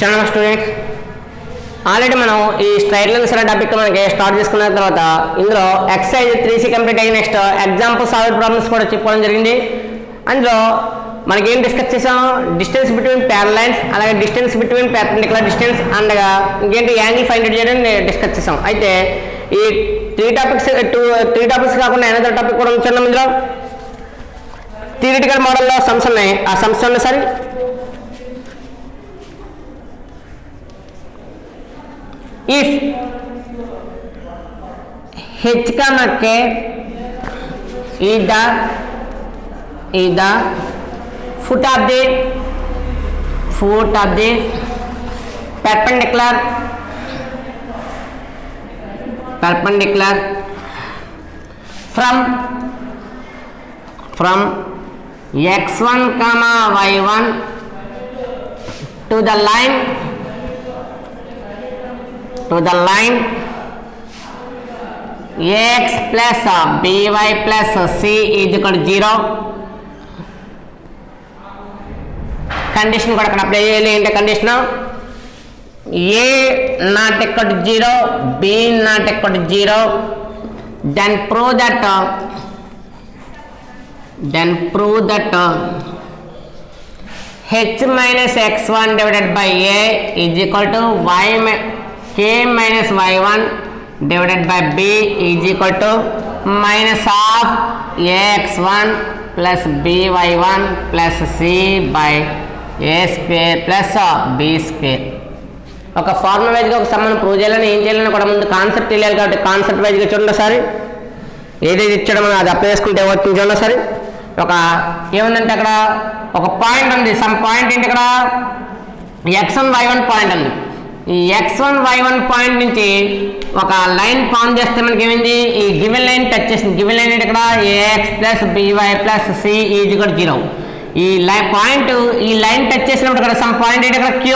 చూడండి students, already మనం ఈ స్ట్రైట్ లైన్స్ అనే టాపిక్ మనకి స్టార్ట్ చేసుకున్న తర్వాత ఇందులో ఎక్సర్సైజ్ 3C కంప్లీట్ అయ్యి నెక్స్ట్ ఎగ్జాంపుల్ సాల్వ్ ప్రాబ్లమ్స్ కూడా చెప్పుకోవడం జరిగింది. అందులో మనకి ఏం డిస్కస్ చేసాం, డిస్టెన్స్ బిట్వీన్ ప్యారలల్ లైన్స్, అలాగే distance between perpendicular distance and ఇంకేంటి యాంగిల్ ఫైండ్ అవుట్ చేయడం డిస్కస్ చేసాం. అయితే ఈ త్రీ టాపిక్స్ కాకుండా ఎనదర్ టాపిక్ కూడా ఉంచున్నాం. ఇందులో థియరిటికల్ మోడల్లో సమ్స్ ఉన్నాయి, ఆ సమ్స్ ఉన్నాయి. సరే, if h comma k is the foot of the perpendicular from x1 comma y1 to the line ax plus by plus c is equal to 0. Condition కూడా అక్కడ apply చేయాలి. ఏంటి condition? a not equal to 0, b not equal to 0, then prove that h minus x1 divided by a is equal to k minus y1 divided by b is equal to minus of ax1 plus by1 plus c by a square plus b square. ఒక formula వైజ్గా ఒక సమ్మని prove చేయాలని ఏం చేయాలని కూడా ముందు concept తెలియాలి. కాబట్టి కాన్సెప్ట్ వైజ్గా చూడండి సార్, ఏదైతే ఇచ్చడం అది అప్లై చేసుకుంటే ఏమవుతుంది చూడండి సార్. ఒక ఏముందంటే అక్కడ ఒక పాయింట్ ఉంది, సమ్ పాయింట్ ఏంటి ఇక్కడ x1 y1 పాయింట్ ఉంది. ఈ x1 y1 పాయింట్ నుంచి ఒక లైన్ ఫామ్ చేస్తే మనకి ఏమైంది, ఈ గివెన్ లైన్ టచ్ చేసింది. గివెన్ లైన్ ఏంటి ఇక్కడ ax plus by plus c is equal 0. ఈ లైన్ టచ్ చేసినప్పుడు ఇక్కడ సమ్ పాయింట్ ఏంటి ఇక్కడ q.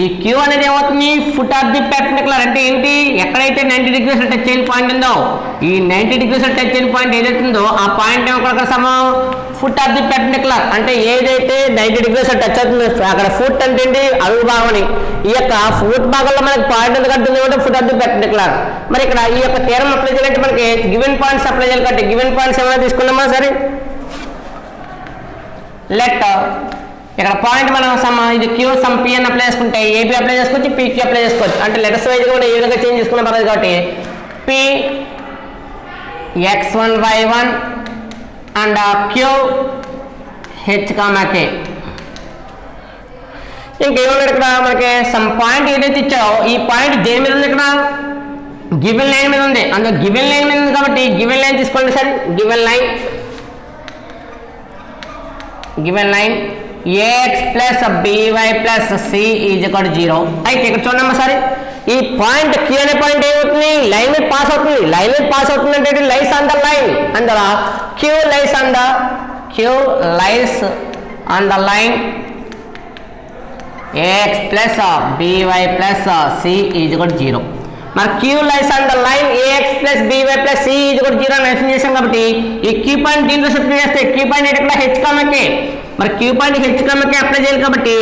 ఈ q అనేది ఏమవుతుంది, ఫుట్ ఆఫ్ ది పెర్పెండిక్యులర్. అంటే ఏంటి, ఎక్కడైతే 90 degrees టచ్ అయిన పాయింట్ ఉందో ఈ 90 degrees టచ్ అయిన పాయింట్ ఏదైతుందో ఆ పాయింట్ ఏమో సమం ఫుట్ ఆఫ్ ది పెర్పెండిక్యులర్. అంటే ఏదైతే 90 degrees టచ్ అవుతుందో అక్కడ ఫుట్ అంటే ఏంటి, అడుగు భాగం అని. ఈ యొక్క ఫుట్ భాగంలో మనకి పాయింట్ ఎంత కడుతుంది అంటే ఫుట్ ఆఫ్ ది పెర్పెండిక్యులర్. మరి ఇక్కడ ఈ యొక్క థీరం అప్లై చేయాలంటే మనకి గివెన్ పాయింట్స్ అప్లై చేయాలి. కాబట్టి గివెన్ పాయింట్స్ ఏమైనా తీసుకున్నామా సరే. లెట్ ఇక్కడ పాయింట్ మనం ఇది క్యూ సమ్ పి అని అప్లై చేసుకుంటే ఏబి అప్లై చేసుకోవచ్చు, పీక్యూ అప్లై చేసుకోవచ్చు. అంటే లెటర్స్ వైజ్గా కూడా ఏ విధంగా చేంజ్ చేసుకున్నా పర్లేదు. కాబట్టి P x1 y1 and Q H comma K. ఇంకేమన్నాడు ఇక్కడ మనకి సమ్ పాయింట్ ఏదైతే ఇచ్చారో ఈ పాయింట్ దేని మీద ఉంది, ఇక్కడ గివెన్ లైన్ మీద ఉంది. అందులో గివెన్ లైన్ మీద ఉంది కాబట్టి గివెన్ లైన్ తీసుకోండి sir. Given line ax plus by plus c is equal to 0. అయితే ఇక్కడ చూడమ్మా సరే, ఈ పాయింట్ q అనే పాయింట్ ఏమవుతుంది, లైన్ మీద పాస్ అవుతుంది. లైన్ మీద పాస్ అవుతుంది అంటే లైస్ ఆన్ ద లైన్. అందులో q lies on the line ax plus by plus c is equal to 0. మరి q lies on the line ax plus by plus c is equal to 0 అని mention చేసాం. కాబట్టి ఈ q point దీంట్లో substitute చేస్తే q point ఇక్కడ h కామా k. మరి Q point H comma K apply చేయాలి. కాబట్టి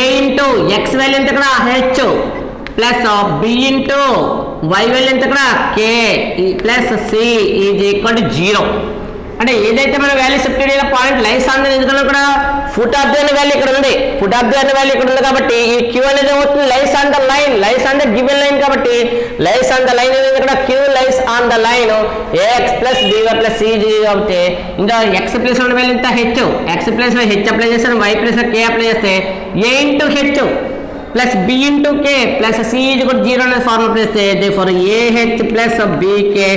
ఏ ఇంటూ ఎక్స్ వాల్యూ ఎంత ఇక్కడ H plus B into Y value ఎంత ఇక్కడ K plus C is equal to 0. అంటే ఏదైతే మన వాల్యూ సబ్స్టిట్యూట్ అయిన పాయింట్ లైస్ ఆన్ ఎందుకన్నా ఇక్కడ ఫుట్ ఆఫ్ ది అనే వాల్యూ ఇక్కడ ఉంది. ఫుట్ ఆఫ్ ది అనే వాల్యూ ఇక్కడ ఉంది కాబట్టి ఈ క్యూ అనేది ఏమవుతుంది, lies on the line, lies on the given line. కాబట్టి లైస్ ఆన్ ద లైన్ అనేది ఇక్కడ Q lies on the line A X plus by plus C G. కాబట్టి ఇంకా ఎక్స్ ప్లస్ ఉన్న వాల్యూ ఇంత H, X plus H apply చేస్తాను, Y plus K apply చేస్తే A into H plus B into K plus C is equal to 0 అనేది formula చేస్తే for AH plus B K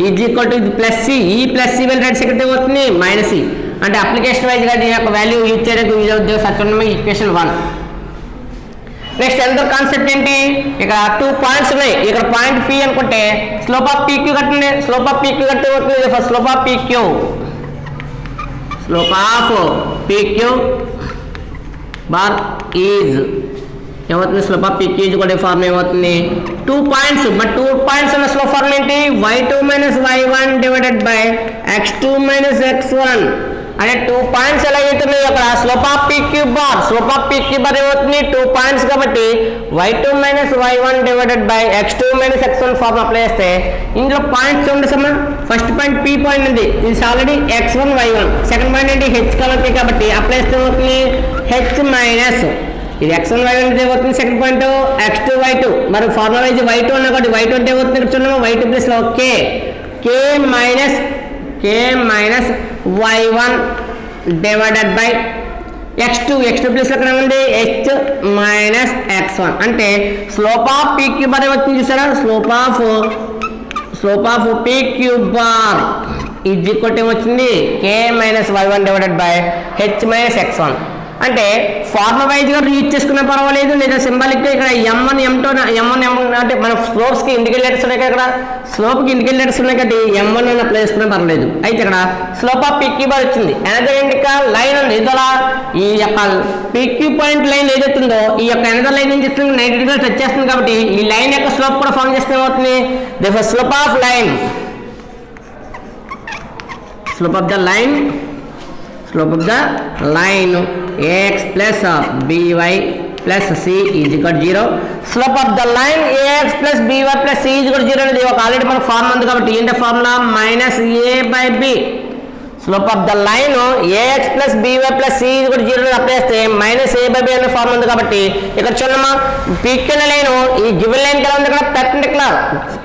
is equal to plus C. ఈ plus C value right second అవుతుంది minus C. అంటే application వైజ్గా దీని యొక్క value use చేయడానికి use అవుతుంది. సత్యం ఈక్వేషన్ 1. నెక్స్ట్ ఎంత కాన్సెప్ట్ ఏంటి, ఇక్కడ 2 పాయింట్స్ ఉన్నాయి. ఇక్కడ పాయింట్ పి అనుకుంటే స్లోప్ ఆఫ్ పీక్యూ కట్టండి. స్లోప్ ఆఫ్ పీక్యూ కట్టే అవుతుంది for slope of P Q bar is ఏమవుతుంది, స్లోప్ ఆఫ్ పీక్యూ ఈజ్ కూడా ఫార్మ్ ఏమవుతుంది 2 పాయింట్స్. బట్ 2 పాయింట్స్ ఉన్న స్లోప్ ఫార్మ్ ఏంటి, y2 minus y1 divided by x2 minus x1 అంటే 2 పాయింట్స్ ఎలాగైతున్నాయి అక్కడ స్లోప్ ఆఫ్ PQ బార్ ఏమవుతుంది 2 పాయింట్స్ కాబట్టి y2 minus y1 divided by x2 minus x1 form apply చేస్తే ఇందులో పాయింట్స్ ఉండసమ్మా ఫస్ట్ పాయింట్ P పాయింట్ ఉంది ఇది already x1 y1 second point ఏంటి h కాబట్టి కాబట్టి అప్లై చేస్తే ఏమవుతుంది h మైనస్ ఇది x1 y1 అంటే ఏమవుతుంది సెకండ్ పాయింట్ x2 y2 మరి ఫార్ములా వైజ్ y2 అన్న కాబట్టి y2 అంటే ఏమవుతుంది చూడండి y2 ప్లస్ లో k minus y1 divided by x2 plus ఎక్కడ ఉంది h మైనస్ x1 అంటే స్లోప్ ఆఫ్ PQ బార్ ఏమవుతుంది చూసారా slope of PQ bar is equal to ఏమొచ్చింది k minus y1 divided by h minus x1 అంటే formula వైజ్గా use చేసుకున్నా పర్వాలేదు లేదా సింబాలిక్గా ఇక్కడ m1 m2 అంటే మన స్లోప్స్కి ఇండికేటర్స్ ఉన్నాయి ఇక్కడ స్లోప్కి ఇండికేటర్స్ ఉన్నాయి కాబట్టి m1 అని అప్లై చేసుకున్నా పర్వాలేదు అయితే ఇక్కడ స్లోప్ ఆఫ్ PQ బార్ వచ్చింది ఎనదర్ ఇంకా లైన్ ఉంది ఇదలా ఈ యొక్క PQ పాయింట్ లైన్ ఏదైతుందో ఈ యొక్క ఎనదర్ లైన్ ఏం చేస్తుంది 90 డిగ్రీలు టచ్ చేస్తుంది కాబట్టి ఈ లైన్ యొక్క స్లోప్ కూడా ఫార్మ్ చేస్తే ఏమవుతుంది the slope of the line ax plus by plus c is equal to 0 slope of the line ax plus by plus c is equal to 0 అనేది ఒక ఆల్రెడీ మన ఫార్ములా ఉంది కాబట్టి ఏంటి formula minus a by b slope of the line ax plus by plus c is equal to 0 apply చేస్తే minus a by b అనే formula ఉంది కాబట్టి ఇక్కడ చూడమ్మా PQ లైన్ ఈ గివెన్ లైన్ ఎలా ఉంది ఇక్కడ perpendicular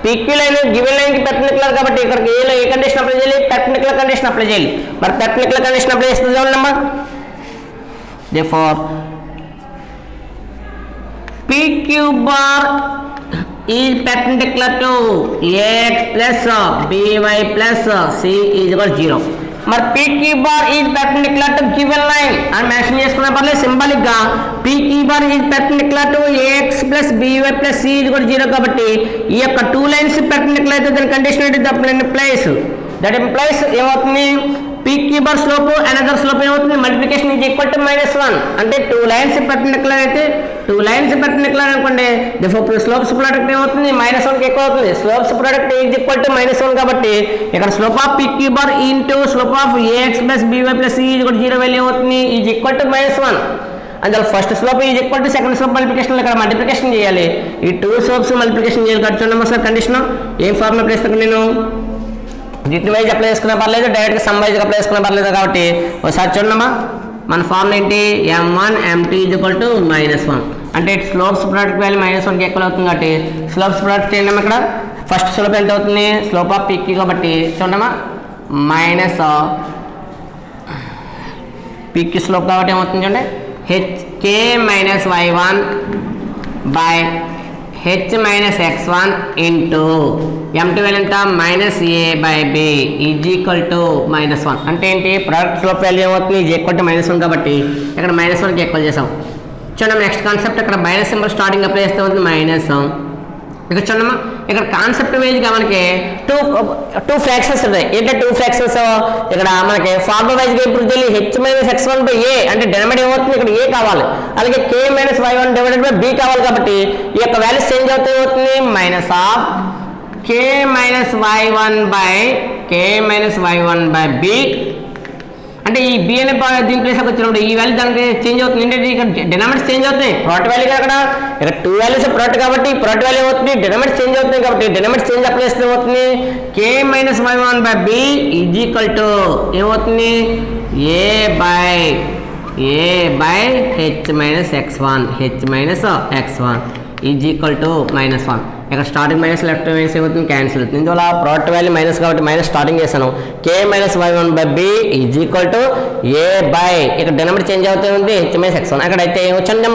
PQ line given line కి పెర్పెండిక్యులర్ కాబట్టి ఇక్కడ ఏ కండిషన్ అప్లై చేయాలి పెర్పెండిక్యులర్ కండిషన్ అప్లై చేయాలి మరి పెర్పెండిక్యులర్ కండిషన్ అప్లై చేస్తే చూడమ్మా therefore PQ bar is perpendicular to ax plus by plus c is equal to 0 మరి PQ bar is perpendicular to given line అని మెన్షన్ చేసుకున్న పర్లేదు సింబాలిక్ గా PQ bar is perpendicular to ax plus by plus c is equal to 0 కాబట్టి ఈ యొక్క 2 lines perpendicular అయితే దాని కండిషన్ ఏంటి దట్ ఇంప్లైస్ ఏమవుతుంది PQ bar slope another slope ఏమవుతుంది మల్టిప్లికేషన్ ఈజ్ ఈక్వల్ టు -1 అంటే 2 లైన్స్ పర్పెండిక్యులర్ అయితే 2 లైన్స్ పర్పెండిక్యులర్ అనుకోండి దేర్ఫోర్ స్లోప్స్ ప్రొడక్ట్ ఏమవుతుంది -1 కి ఎక్కువ అవుతుంది slopes product is equal to -1 కాబట్టి ఇక్కడ slope of PQ bar into slope of ax by plus c is equal to 0 value అవుతుంది ఈజ్ ఈక్వల్ టు -1 అందులో first slope is equal to second slope multiplication ఇక్కడ multiplication చేయాలి ఈ 2 slopes multiplication చేయాలి చూడండి sir condition ఏం formula apply చేస్తాను నేను జిట్ వైజ్ అప్లై చేసుకునే పర్లేదు డైరెక్ట్గా సమ్ వైజ్గా అప్లై చేసుకునే పర్లేదు కాబట్టి ఒకసారి చూడమ్మా మన ఫార్ములా ఏంటి m1 m2 is equal to -1 అంటే స్లోప్స్ ప్రొడక్ట్ వాల్యూ -1 కి ఎక్కువ అవుతుంది కాబట్టి స్లోప్స్ ప్రొడక్ట్ చేయండి ఇక్కడ ఫస్ట్ స్లోప్ ఎంత అవుతుంది స్లోప్ ఆఫ్ PQ కాబట్టి చూడమ్మా మైనస్ PQ స్లోప్ కాబట్టి ఏమవుతుంది చూడండి k minus y1 by h minus x1 into m2 value ఎంత -a by b is equal to -1 అంటే ఏంటి ప్రొడక్ట్ స్లోప్ వాల్యూ ఏమవుతుంది ఈజ్ ఈక్వల్ టు -1 కాబట్టి ఇక్కడ -1కి ఈక్వల్ చేసాం చూడండి నెక్స్ట్ కాన్సెప్ట్ ఇక్కడ మైనస్ సింబల్ స్టార్టింగ్ అప్లై చేస్తే అవుతుంది మైనస్ ఇక్కడ చూడమ్మా ఇక్కడ కాన్సెప్ట్ వైజ్గా మనకి టూ ఫ్రాక్షన్స్ ఉంటాయి ఏంటంటే 2 ఫ్రాక్షన్స్ ఇక్కడ మనకి ఫార్ములా వైజ్గా ఇప్పుడు తెలియ h minus x1 by a అంటే డినామినేటర్ ఏమవుతుంది ఇక్కడ a కావాలి అలాగే k minus y1 divided by b కావాలి కాబట్టి ఈ యొక్క వాల్యూస్ చేంజ్ అవుతుంది minus of k minus y1 by b అంటే ఈ b అనే దీని ప్లేస్కి వచ్చినప్పుడు ఈ వాల్యూ దానికి చేంజ్ అవుతుంది ఏంటంటే ఇక్కడ డినామినేటర్స్ చేంజ్ అవుతాయి ప్రొడక్ట్ వాల్యూ అక్కడ 2 వాల్యూస్ ప్రొడక్ట్ కాబట్టి ప్రొడక్ట్ వాల్యూ అవుతుంది డినామినేటర్స్ చేంజ్ అవుతాయి కాబట్టి డినామినేటర్స్ చేంజ్ అప్లై చేస్తే ఏమవుతుంది k minus y1 by b is equal to ఏమవుతుంది a by h minus x1 is equal to -1 ఇక్కడ స్టార్టింగ్ మైనస్ లెఫ్ట్ మైనస్ ఏమవుతుంది క్యాన్సిల్ అవుతుంది ఇందువల్ల ప్రోడక్ట్ వాల్యూ మైనస్ కాబట్టి మైనస్ స్టార్టింగ్ చేశాను k minus y1 by b is equal to a by ఇక్కడ denominator change అవుతుంది h minus x1 అక్కడ అయితే ఏమొచ్చింది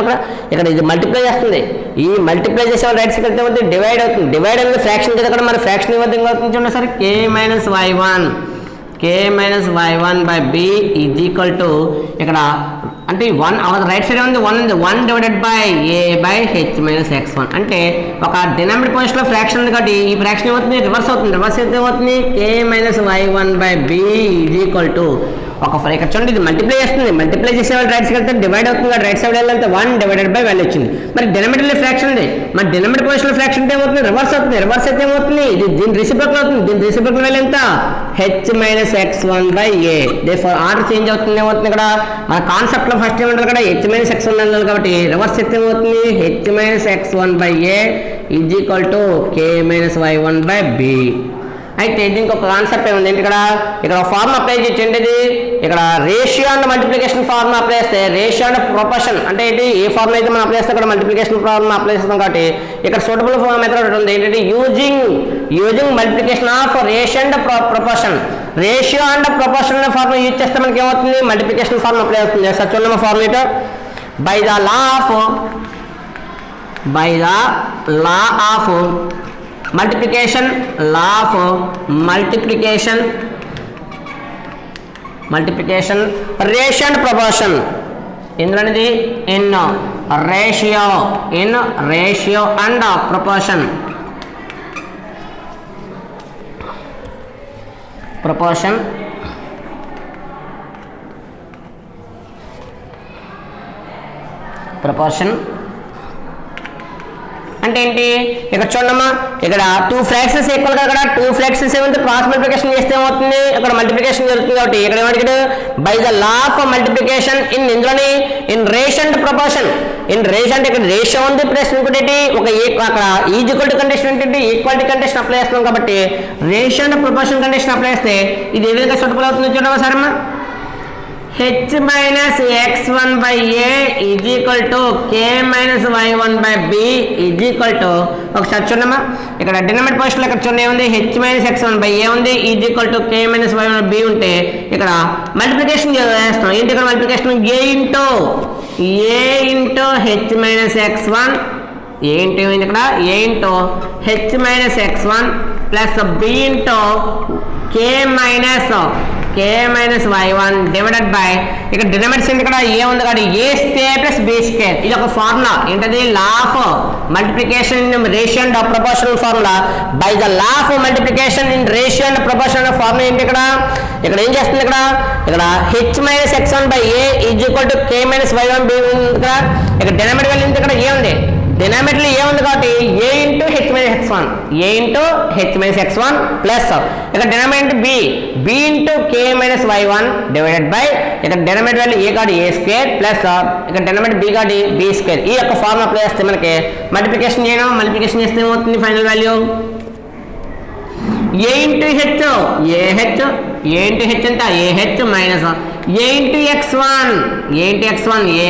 ఇక్కడ ఇది మల్టిప్లై చేస్తుంది ఈ మల్టిప్లై చేసే రైట్ సైడ్ వెళ్తే డివైడ్ అవుతుంది డివైడ్ అనేది ఫ్రాక్షన్ చేస్తే అక్కడ మన ఫ్రాక్షన్ ఇవ్వద్దు అవుతుంది చూడండి సరే k minus y1 by b is equal to ఇక్కడ అంటే 1 రైట్ సైడ్ ఉంది 1 divided by a by h minus x1 అంటే ఒక డినామినేటర్ పొజిషన్లో ఫ్రాక్షన్ ఉంది కాబట్టి ఈ ఫ్రాక్షన్ ఏమవుతుంది రివర్స్ అవుతుంది రివర్స్ అయితే ఏమవుతుంది k minus y1 by b is equal to ఇక్కడ చూడండి ఇది మల్టిప్లై చేస్తుంది, మల్టిప్లై చేసే వాళ్ళు రైట్ సైడ్ వెళ్తే డివైడ్ అవుతుంది, రైట్ సైడ్ వెళ్తే 1 డివైడెడ్ బై వాల్యూ వచ్చింది. మరి డినామినేటర్ ఫ్రాక్షన్ ఉంది, మరి డినామినేటర్ పొజిషన్ ఫ్రాక్షన్ అంటే ఏమవుతుంది, రివర్స్ అవుతుంది. రివర్స్ అయితే ఏమవుతుంది, ఇది దీని రెసిప్రోకల్ అవుతుంది. దీని రెసిప్రోకల్ వాల్యూ ఎంత, h minus x1/a. Therefore order change అవుతుంది. ఏమవుతుంది ఇక్కడ మన కాన్సెప్ట్ లో ఫస్ట్ ఏమంటారు ఇక్కడ h మైనస్ x1 అన్నారు కాబట్టి రివర్స్ అయితే ఏమవుతుంది, h minus x1/a is equal to k minus y1/b. అయితే దీనికి ఒక కాన్సెప్ట్ ఏముంది ఏంటి, ఇక్కడ ఫార్మ్ అప్లై చేయండి. ఇది ఇక్కడ ratio and multiplication form apply చేస్తే రేషియో అండ్ ప్రొపోర్షన్ అంటే ఏంటి, ఏ ఫార్మ్ అయితే మనం అప్లై చేస్తే ఇక్కడ మల్టిప్లికేషన్ ఫార్మ్ అప్లై చేస్తాం కాబట్టి ఇక్కడ సూటబుల్ ఫార్మ్ మెథడ్ ఉంది ఏంటంటే using multiplication of ratio and proportion. Ratio and proportion form use చేస్తే మనకి ఏమవుతుంది, మల్టిప్లికేషన్ ఫార్మ్ అప్లై అవుతుంది. చూడండి మా formula, by the law of multiplication ratio and proportion ఇందులోనిది in ratio and proportion అంటే ఏంటి, ఇక్కడ చూడమ్మా ఇక్కడ 2 ఫ్రాక్షన్స్ ఈక్వల్ గా ఇక్కడ 2 ఫ్రాక్షన్స్ ఏమంటే క్రాస్ మల్టిప్లికేషన్ చేస్తే ఏమవుతుంది, ఇక్కడ మల్టిప్లికేషన్ జరుగుతుంది కాబట్టి ఇక్కడ ఏమంటే by the law of multiplication ఇందులోని in ratio and proportion. In ratio అంటే ఇక్కడ రేషియో ఉంది ప్లస్ ఇంకోటి ఒక అక్కడ ఈజ్ ఈక్వల్ టు కండిషన్ ఏంటంటే ఈక్వాలిటీ కండిషన్ అప్లై చేస్తున్నాం కాబట్టి ratio and proportion condition apply చేస్తే ఇది ఏ విధంగా సూటబుల్ అవుతుంది చూడమ్మా సార్ అమ్మా. h minus x1/a is equal to k minus y1/b is equal to ఒకసారి చూడమ్మా ఇక్కడ డినామినేటర్ పొజిషన్లో ఇక్కడ చూడండి ఏముంది, h minus x1/a ఉంది is equal to k minus y1/b ఉంటే ఇక్కడ మల్టిప్లికేషన్ చేస్తాం. ఏంటి ఇక్కడ multiplication a into h minus x1 ఏంటి ఇక్కడ a into h minus x1 plus b into k minus y1 divided by ఇక్కడ డినామినేటర్ ఇక్కడ ఏ ఉంది కాబట్టి a square plus b square. ఇది ఒక ఫార్ములా ఏంటది, లా of multiplication in ratio and proportional formula. By the law of multiplication in ratio and proportional formula ఏంటి ఇక్కడ ఏం చేస్తుంది ఇక్కడ h minus x1/a is equal to k minus y1/b ఇక్కడ denominator value ఇక్కడ ఏ ఉంది, డినామినేటర్ ఏ ఉంది కాబట్టి a into h minus x1 plus ఇక్కడ denominator b into k minus y1 divided by ఇక్కడ డినామినేటర్ వాల్యూ a కాదు a స్క్వేర్ ప్లస్ ఇక్కడ denominator b కాదు b స్క్వేర్. ఈ యొక్క ఫార్ములా అప్లై చేస్తే మనకి మల్టిప్లికేషన్ చేస్తే ఏమవుతుంది, final value a into h ఎంత ah minus a into x1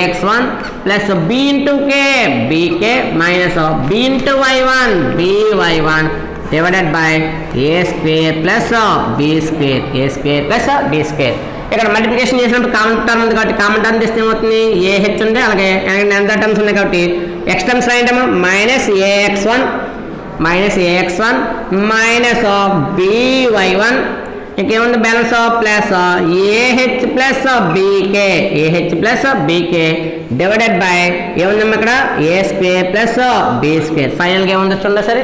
ax1 plus b into k bk minus b into y1 by1 divided by a square plus b square plus b square. ఇక్కడ multiplication చేసినప్పుడు common term ఉంది కాబట్టి common term చేస్తే ఏమవుతుంది, ah ఉంది అలాగే ఎంత terms ఉన్నాయి కాబట్టి x టర్మ్స్ రాయండి మైనస్ ax1 మైనస్ by1 ఇంకేముంది balance plus plus bk divided by ఏముందమ్మా ఇక్కడ a square plus b square. ఫైనల్గా ఏముందో చూడండి సరే.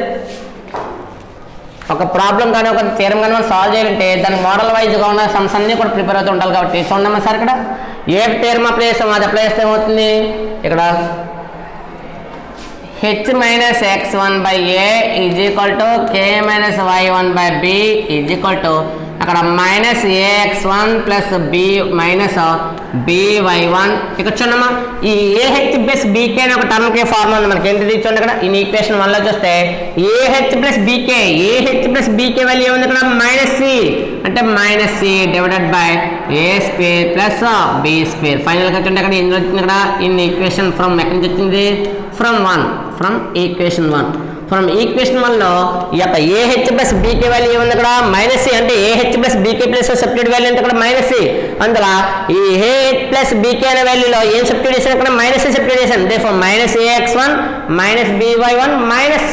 ఒక ప్రాబ్లం కానీ ఒక థియరం కానీ మనం సాల్వ్ చేయాలంటే దానికి మోడల్ వైజ్గా ఉన్న సమ్స్ అన్నీ కూడా ప్రిపేర్ అవుతూ ఉండాలి కాబట్టి చూడమ్మా సార్ ఇక్కడ ఏ థియరం అప్లై చేస్తాం అది అప్లై చేస్తే ఏమవుతుంది, ఇక్కడ h minus x1/a is equal to k minus y1/b is equal to అక్కడ minus ax1 plus b minus by1. ఇక్కడ చూడమ్మా ఈ ah ప్లస్ bk అనే ఒక టర్మ్ కే ఫార్ములా ఉంది మనకి ఏంటిది చూడండి ఇక్కడ ఈ ఈక్వేషన్ 1 లో చూస్తే ah ప్లస్ bk వాల్యూ ఏముంది ఇక్కడ మైనస్ c అంటే minus c divided by a square plus b square. Final గా చూడండి ఇక్కడ ఏం వచ్చింది ఇక్కడ ఇన్ ఈక్వేషన్ ఫ్రమ్ ఎక్కడి నుంచి వచ్చింది, ఫ్రమ్ ఈక్వేషన్ 1 లో ఈ యొక్క ah ప్లస్ bk వాల్యూ ఏముంది ఇక్కడ మైనస్ c అంటే ah plus bk plus substitute value అంటే ఇక్కడ మైనస్ c. అందులో ఈ ah ప్లస్ bk అనే వాల్యూలో ఏం సబ్స్టిట్యూట్ చేశాను ఇక్కడ మైనస్ c సబ్స్టిట్యూట్ చేశాను. Therefore minus ax1 minus by1 minus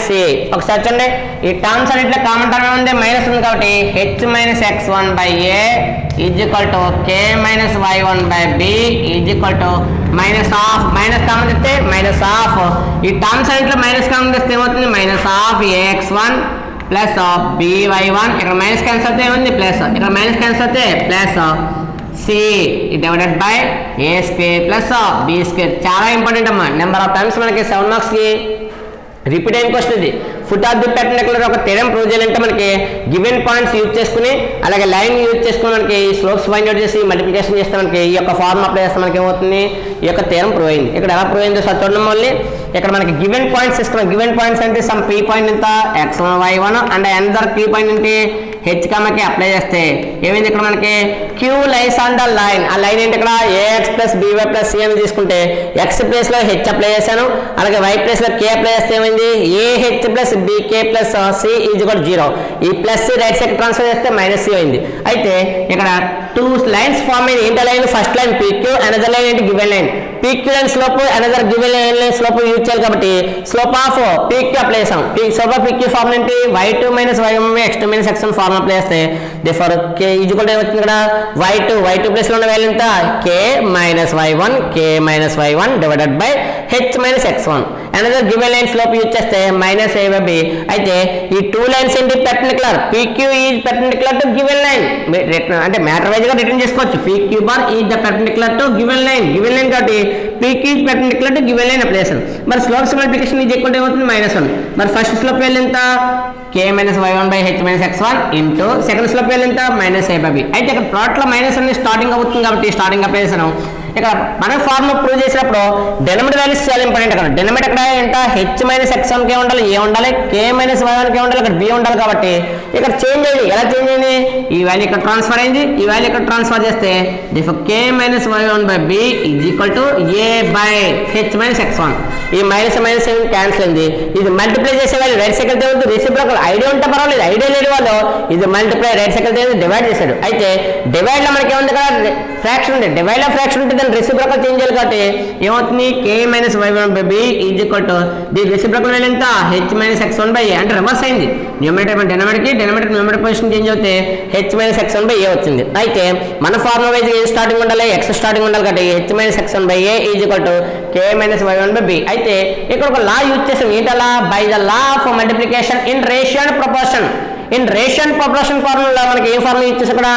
c. ఒకసారి చూడండి ఈ టర్మ్స్ అన్నింటిలో కామన్ టర్మ్ ఉంది మైనస్ ఉంది కాబట్టి h minus x1/a is equal to k minus y1/b is equal to minus common తెస్తే మైనస్ ఆఫ్ ఈ టర్మ్స్ అన్నింటిలో మైనస్ కామన్ తెస్తే ఏమవుతుంది minus of ax1 plus by1 ఇక్కడ మైనస్ క్యాన్సిల్ అయితే ఏముంది ప్లస్, ఇక్కడ మైనస్ క్యాన్సిల్ అయితే plus C divided by A square plus B square. చాలా ఇంపార్టెంట్ అమ్మా, నెంబర్ ఆఫ్ టైమ్స్ మనకి 7 మార్క్స్కి రిపీట్ అయిన క్వశ్చన్ ఇది. ఫుట్ ఆఫ్ ది పెర్పెండిక్యులర్ ఒక థియరం ప్రూవ్ చేయాలంటే మనకి గివెన్ పాయింట్స్ యూజ్ చేసుకుని అలాగే లైన్ యూజ్ చేసుకుని మనకి స్లోప్స్ ఫైండ్ అవుట్ చేసి మల్టిప్లికేషన్ చేస్తే మనకి ఈ యొక్క ఫార్మ్ అప్లై చేస్తే మనకి ఏమవుతుంది, ఈ యొక్క థియరం ప్రూవ్ అయింది. ఇక్కడ ఎలా ప్రూవ్ అయిందో చూడడం వల్ల ఇక్కడ మనకి గివెన్ పాయింట్స్ తీసుకున్నాం. గివెన్ పాయింట్స్ అంటే సమ్ పీ పాయింట్ ఎంత x1 y1 and another P point ఏంటి హెచ్ కామకి అప్లై చేస్తే ఏమైంది, ఇక్కడ మనకి Q lies on the line. ఆ లైన్ ఏంటి, ఇక్కడ a x plus by plus c అని తీసుకుంటే ఎక్స్ ప్లేస్ లో హెచ్ అప్లై చేశాను, అలాగే వై ప్లేస్ లో కే అప్లై చేస్తే ఏమైంది a h plus b k plus C is equal 0. ఈ ప్లస్ లైట్ సైడ్ ట్రాన్స్ఫర్ చేస్తే మైనస్ సి అయింది. అయితే ఇక్కడ 2 లైన్స్ ఫార్మ్ అయింది. ఏంటి line, first line PQ, another line ఏంటి given line. PQ line slope another given line slope use చేయాలి కాబట్టి స్లోప్ ఆఫ్ పీక్యూ అప్లై చేసాం. స్లోప్ ఆఫ్ పీక్యూ ఫార్మ్ ఏంటి y2 minus y1 x2 minus x1 form apply చేస్తే therefore k is equal ఏమవుతుంది ఇక్కడ y2 place లో ఉన్న value ఎంత k minus y1 divided by h minus x1. Another given line slope use చేస్తే minus a by b. అయితే ఈ 2 lines ఏంటి perpendicular, pq is perpendicular to given line. అంటే మ్యాటర్ వైజ్ గా రిటర్న్ చేసుకోవచ్చు. pq bar is the perpendicular to given line కాబట్టి pq is perpendicular to given line apply చేస్తాం. మరి స్లోప్స్ మల్టిప్లికేషన్ ఈజ్ ఈక్వల్ ఏమవుతుంది -1. మరి ఫస్ట్ స్లోప్ వాల్యూ ఎంత k minus y1 by h minus x1 into second slope value ఎంత minus a by b. అయితే ఇక్కడ plot లో మైనస్ అనేది స్టార్టింగ్ అవుతుంది కాబట్టి స్టార్టింగ్ అప్లై చేస్తాను. ఇక్కడ మన ఫార్ములా ప్రూవ్ చేసినప్పుడు డెనమినేటర్ వాల్యూస్ చాలా ఇంపార్టెంట్. అక్కడ డెనమినేటర్ ఎక్కడ ఎంత h మైనస్ x1 కే ఉండాలి, ఏ ఉండాలి, k మైనస్ y1 కే ఉండాలి, ఇక్కడ b ఉండాలి. కాబట్టి ఇక్కడ చేంజ్ అయింది. ఎలా చేంజ్ అయింది, ఈ వాల్యూ ఇక్కడ ట్రాన్స్ఫర్ అయింది, ఈ వాల్యూ ఇక్కడ ట్రాన్స్ఫర్ చేస్తే k minus y1 by b is equal to a by h minus x1. ఈ మైనస్ మైనస్ క్యాన్సిల్ అయింది. ఇది మల్టిప్లై చేసే వాళ్ళు రైట్ సైకిల్ తేవద్దు, రెసిప్రోకల్ ఐడియా ఉంటే పర్వాలేదు, ఐడియా లేని వాళ్ళు ఇది మల్టిప్లై రైట్ సైకిల్ తేవద్దు డివైడ్ చేశాడు. అయితే డివైడ్ లో మనకి ఏముంది కదా ఫ్రాక్షన్ ఉంది, డివైడ్ లో ఫ్రాక్షన్ ఉంటే దాన్ని రెసిప్రోకల్ చేంజ్ చేయాలి కాబట్టి ఏమవుతుంది k minus y1 by b is equal to the reciprocal value ఎంత h minus x1 by a. అంటే రివర్స్ అయింది. న్యూమరేటర్ డెనమినేటర్ న్యూమరేటర్ పొజిషన్ చేంజ్ అవుతే h minus x1 by a వచ్చింది. అయితే మన ఫార్ములా వైజ్ ఏ స్టార్టింగ్ ఉండాలి, x స్టార్టింగ్ ఉండాలి కాబట్టి h minus x1 by a is equal to k minus y1 by b. అయితే ఇక్కడ ఒక లా యూజ్ చేసాం. ఏంటలా, by the law of multiplication in ratio and proportion. In ratio and proportion formula మనకి ఏ formula use చేసి ఇక్కడ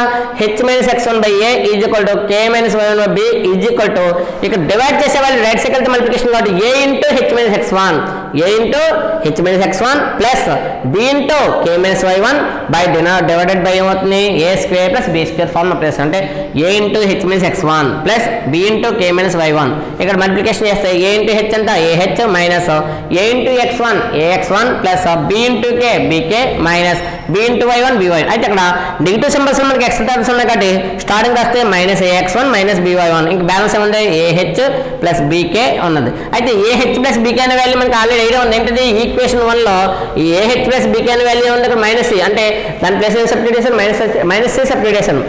h minus x1 by a is equal to k minus y1 by b is equal to ఇక్కడ divide చేసే వాళ్ళు right cycle multiplication కాబట్టి a into h minus x1 plus b into k minus y1 by divided by ఏమవుతుంది a square plus b square formula plus అంటే a into h minus x1 plus b into k minus y1. ఇక్కడ multiplication చేస్తే a into h ఎంత ah minus a into x1 plus b into k bk minus b into y1 by1. అయితే ఇక్కడ negative symbols మనకి X terms ఉన్నాయి కాబట్టి starting వస్తే minus ax1 minus by1. ఇంక బ్యాలెన్స్ ఏముంది ah ప్లస్ bk ఉన్నది. అయితే ah ప్లస్ bk అనే వాల్యూ మనకి ఆల్రెడీ ఐడియా ఉంది. ఏంటంటే ఈక్వేషన్ 1 లో ఈ ah ప్లస్ bk అనే వాల్యూ ఉంది, ఇక్కడ మైనస్ c అంటే దాని ప్లస్ సబ్స్టిట్యూట్ చేసాను, మైనస్ c సబ్స్టిట్యూట్ చేసాను.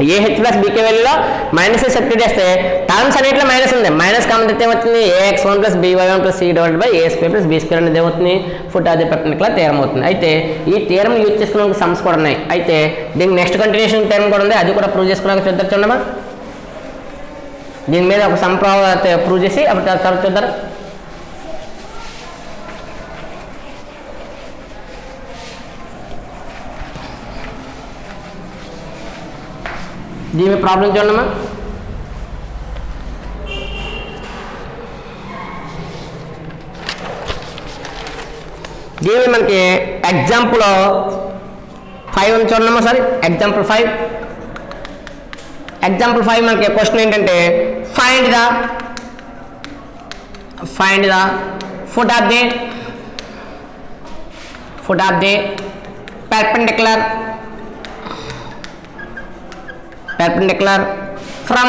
ah ప్లస్ bk వాల్యూలో మైనస్ సబ్స్టిట్యూట్ చేస్తే టర్మ్స్ అన్నింటిలో మైనస్ ఉంది, మైనస్ కామన్ అయితే ఏమవుతుంది ax1 plus by1 plus c divided by a square plus b square అనేది ఏమవుతుంది foot of the perpendicular theorem అవుతుంది. అయితే ఈ థియరం యూజ్ చేసుకున్న సమ్స్ కూడా ఉన్నాయి. అయితే దీనికి నెక్స్ట్ కంటిన్యూషన్ థియరం కూడా ఉంది, అది కూడా ప్రూవ్ చేసుకున్నాక చూద్దాం. చూడమ్మా దీని మీద ఒక సమ్ ప్రూవ్ చేసి అప్పుడు తర్వాత చూద్దాం. దీని ప్రాబ్లం చూడమ్మా. దీని మనకి ఎగ్జాంపుల్ 5 అని చూడమ్మా. సారీ ఎగ్జాంపుల్ 5 మనకి క్వశ్చన్ ఏంటంటే find the foot of the perpendicular from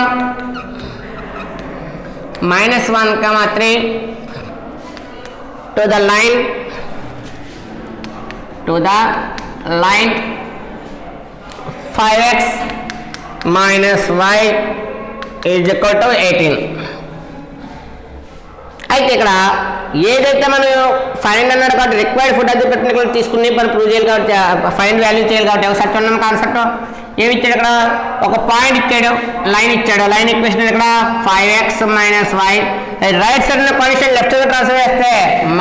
-1, 3 to the line 5x minus y is equal to 18. అయితే ఇక్కడ ఏదైతే మనం ఫైండ్ అన్నాడు కాబట్టి రిక్వైర్డ్ ఫుట్ అది పెర్పెండిక్యులర్ తీసుకుని మనం ప్రూవ్ చేయాలి కాబట్టి ఫైండ్ వాల్యూ చేయాలి కాబట్టి ఒకసారి చూడండి కాన్సెప్ట్ ఏమి ఇచ్చాడు. ఇక్కడ ఒక పాయింట్ ఇచ్చాడు, లైన్ ఇచ్చాడు. లైన్ ఈక్వేషన్ ఇక్కడ 5x minus y right side ఉన్న కాన్స్టెంట్ లెఫ్ట్ సైడ్ ట్రాన్స్ఫర్ చేస్తే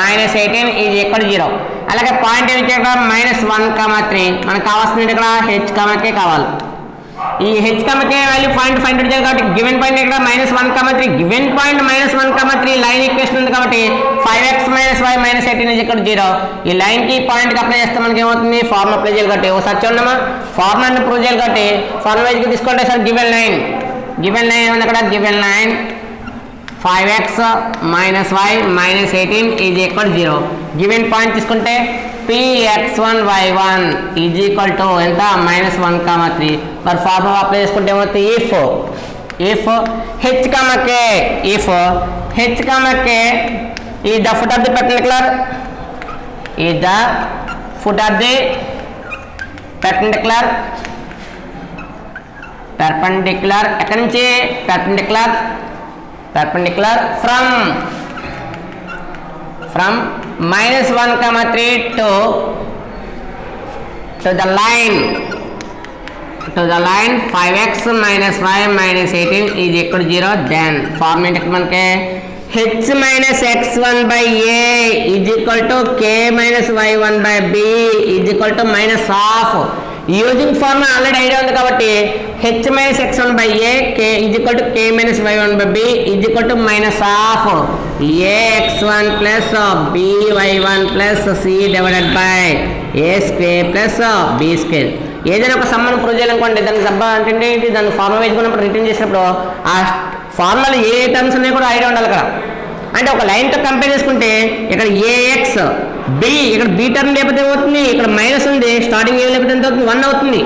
-18 ఈజ్ ఈక్వల్ 0. అలాగే పాయింట్ ఏమి ఇక్కడ -1,3 మనకు కావాల్సింది ఇక్కడ h, k కావాలి. ఈ h, k value point find out చేయాలి కాబట్టి గివెన్ పాయింట్ ఇక్కడ -1,3 గివెన్ పాయింట్ -1,3 లైన్ ఈక్వేషన్ ఉంది కాబట్టి 5x - y - 18 ఈజ్ ఈక్వల్ 0. ఈ లైన్ కి పాయింట్ కి అప్లై చేస్తే మనకి ఏమవుతుంది ఫార్ములా అప్లై చేయాలి కాబట్టి ఒకసారి చూడమ్మా ఫార్ములాని ప్రూవ్ చేయాలి కాబట్టి ఫార్ములా వైజ్ కి తీసుకుంటే సార్ గివెన్ లైన్ ఉంది అక్కడ given line 5x - y - 18 is equal 0. Given point తీసుకుంటే Px1 y1 is equal to ఎంత -1,3 మరి ఫార్ములా అప్లై చేసుకుంటే ఏమవుతుంది if h, k is the foot of the perpendicular ఎక్కడి నుంచి perpendicular from -1,3 to the line 5x - y - 18 is equal to 0. then formula మనకి h - x1 by a is equal to k - y1 by b is equal to -half. Using formula already idea ఉంది కాబట్టి h - x1 by a k is equal to k - y1 by b is equal to -half ax1 plus by1 plus c divided by a square plus b square. ఏదైనా ఒక సమ్మను prove చేయాలనుకోండి దానికి సబ్బా అంటే దాన్ని formula వేసుకున్నప్పుడు return చేసినప్పుడు ఆ formula ఏ terms ఉన్నాయో కూడా ఐడియా ఉండాలి కదా. అంటే ఒక లైన్తో కంపేర్ చేసుకుంటే ఇక్కడ ఏఎక్స్ బి ఇక్కడ బి టర్మ్ లేకపోతే ఏమవుతుంది ఇక్కడ మైనస్ ఉంది స్టార్టింగ్ ఏ లేకపోతే ఎంత అవుతుంది 1 అవుతుంది.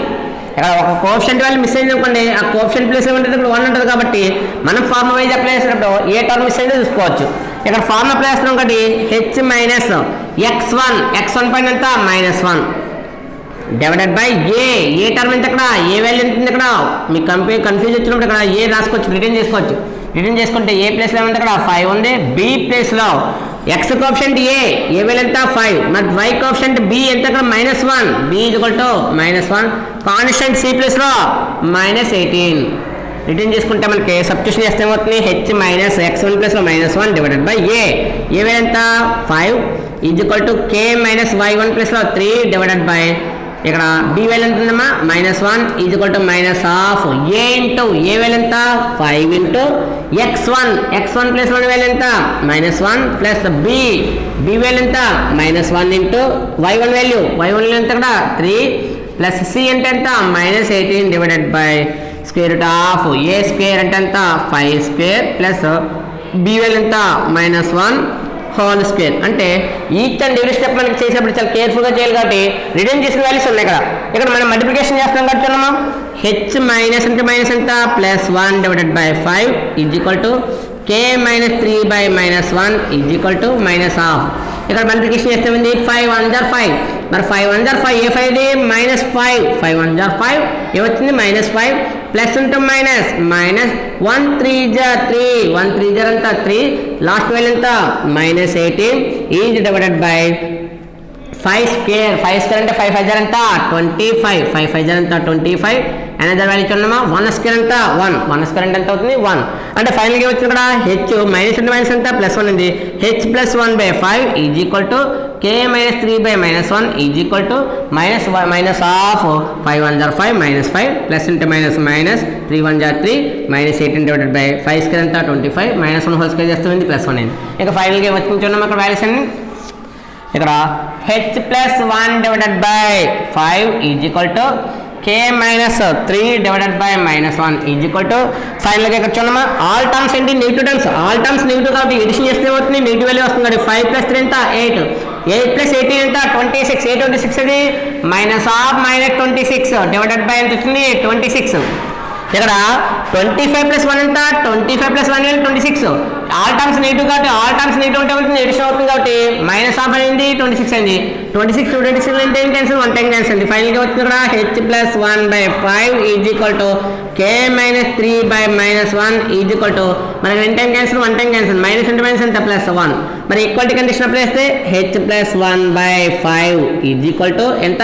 ఇక్కడ ఒక కోఎఫిషియంట్ వాల్యూ మిస్ అయింది అనుకోండి ఆ కోఎఫిషియంట్ ప్లేస్ ఏమంటే ఇప్పుడు 1 ఉంటుంది కాబట్టి మనం ఫార్ములా వైజ్ అప్లై చేసినప్పుడు ఏ టర్మ్ మిస్ అయిందో చూసుకోవచ్చు. ఇక్కడ ఫార్ములా అప్లై చేస్తున్నాం కాబట్టి h - x1 పైన ఎంత -1 డివైడెడ్ బై ఏ టర్మ్ ఎంత ఇక్కడ ఏ వాల్యూ ఎంత ఉంది ఇక్కడ మీకు కన్ఫ్యూజ్ వచ్చినప్పుడు ఇక్కడ ఏ రాసుకోవచ్చు రిటర్న్ చేసుకోవచ్చు. రిటర్న్ చేసుకుంటే ఏ ప్లేస్లో ఏమంటే ఇక్కడ 5 ఉంది బి ప్లేస్లో ఎక్స్ కోఎఫిషియంట్ ఏ వాల్యూ ఎంత 5 మరి వై కోఎఫిషియంట్ బి ఎంత ఇక్కడ -1 b equal to -1 constant c ప్లేస్లో -18 రిటర్న్ చేసుకుంటే మనకి సబ్స్టిట్యూషన్ చేస్తే ఏమవుతుంది h - x1 ప్లస్లో -1 డివైడెడ్ బై ఏ వాల్యూ ఎంత 5 ఈక్వల్ టు k - y1 ప్లస్లో 3 డివైడెడ్ బై ఇక్కడ బి వాల్యూ ఎంత ఉందమ్మా -1 equal to -half A into A value ఎంత 5 ఇంటూ x1 ప్లస్ 1 వాల్యూ ఎంత -1 ప్లస్ బి వాల్యూ ఎంత -1 ఇంటూ y1 వాల్యూ ఎంత ఇక్కడ 3 ప్లస్ సి అంటే ఎంత -18 divided by square root of A square అంటే ఎంత 5 స్క్వేర్ ప్లస్ బి వాల్యూ ఎంత -1 హోల్ స్క్వేర్. అంటే ఈచ్ అండ్ ఎవ్రీ స్టెప్ మనకి చేసేప్పుడు చాలా కేర్ఫుల్గా చేయాలి కాబట్టి రిటర్న్ చేసిన వాల్యూస్ ఉన్నాయి ఇక్కడ మనం మల్టిప్లికేషన్ చేస్తున్నాం కాబట్టి చూడమ్మా h మైనస్ అంటే మైనస్ ఎంత +1 divided by 5 is equal to k - 3 by -1 is equal to -half. ఇక్కడ మల్టిప్లికేషన్ చేస్తే ఉంది 5 1 * 5 మరి 5 1 * 5 ఏ 5 ఇది -5 5 1 * 5 ఏమొచ్చింది -5 ప్లస్ ఇంటూ మైనస్ -1 3 * 3 1 3 అంతా 3 లాస్ట్ వాల్యూ ఎంత -18 ఈజ్ డివైడెడ్ బై 5 స్క్వేర్ అంటే 5 5 అంతా 25 5 5 అంతా 25 అనదర్ వాల్యూ చూడమ్మా 1 స్క్వేర్ అంతా 1 స్క్వేర్ అంటే ఎంత అవుతుంది 1 అంటే ఫైనల్గా వచ్చింది ఇక్కడ h మైనస్ అంటే మైనస్ అంతా +1 ఉంది h + 1 by 5 is equal to k - 3 by -1 is equal to -half 5 1 * 5 -5 plus into minus 3 1 * 3 -18 divided by 5 square అంతా 25 -1 హోల్ స్క్వేర్ చేస్తుంది +1 అయింది. ఇక ఫైనల్గా వచ్చింది చూడమ్మా ఇక్కడ వాల్యూస్ అన్ని ఇక్కడ h + 1 divided by 5 is equal to k - 3 divided by -1 is equal to ఫైనల్గా ఇక్కడ చూడమ్మా ఆల్ టర్మ్స్ ఏంటి negative terms all terms negative కాబట్టి ఎడిషన్ చేస్తే అవుతుంది నెగిటివ్ వాల్యూ వస్తుంది కాబట్టి 5 + 3 ఎంత 8 + 18 ఎంత 26 26 అది -26 డివైడెడ్ బై ఎంత వచ్చింది 26 ఇక్కడ 25 + 1 ఎంత 25 + 1 26 ఆల్ టర్మ్స్ నెగిటివ్ కాబట్టి ఆల్ టర్మ్స్ నెగిటివ్ ఉంటే అవుతుంది ఎడిషన్ అవుతుంది కాబట్టి -half అయింది 26 అయింది 26 అంటే ఏం క్యాన్సిల్ 1 టైం క్యాన్సిల్ అయింది ఫైనల్గా వచ్చింది ఇక్కడ h + 1 by 5 is equal to k - 3 by -1 is equal to మనకి 1 time cancel 1 time cancel minus అంటే మైనస్ ఎంత +1 మరి ఈక్వాలిటీ కండిషన్ అప్లై చేస్తే h + 1 by 5 is equal to ఎంత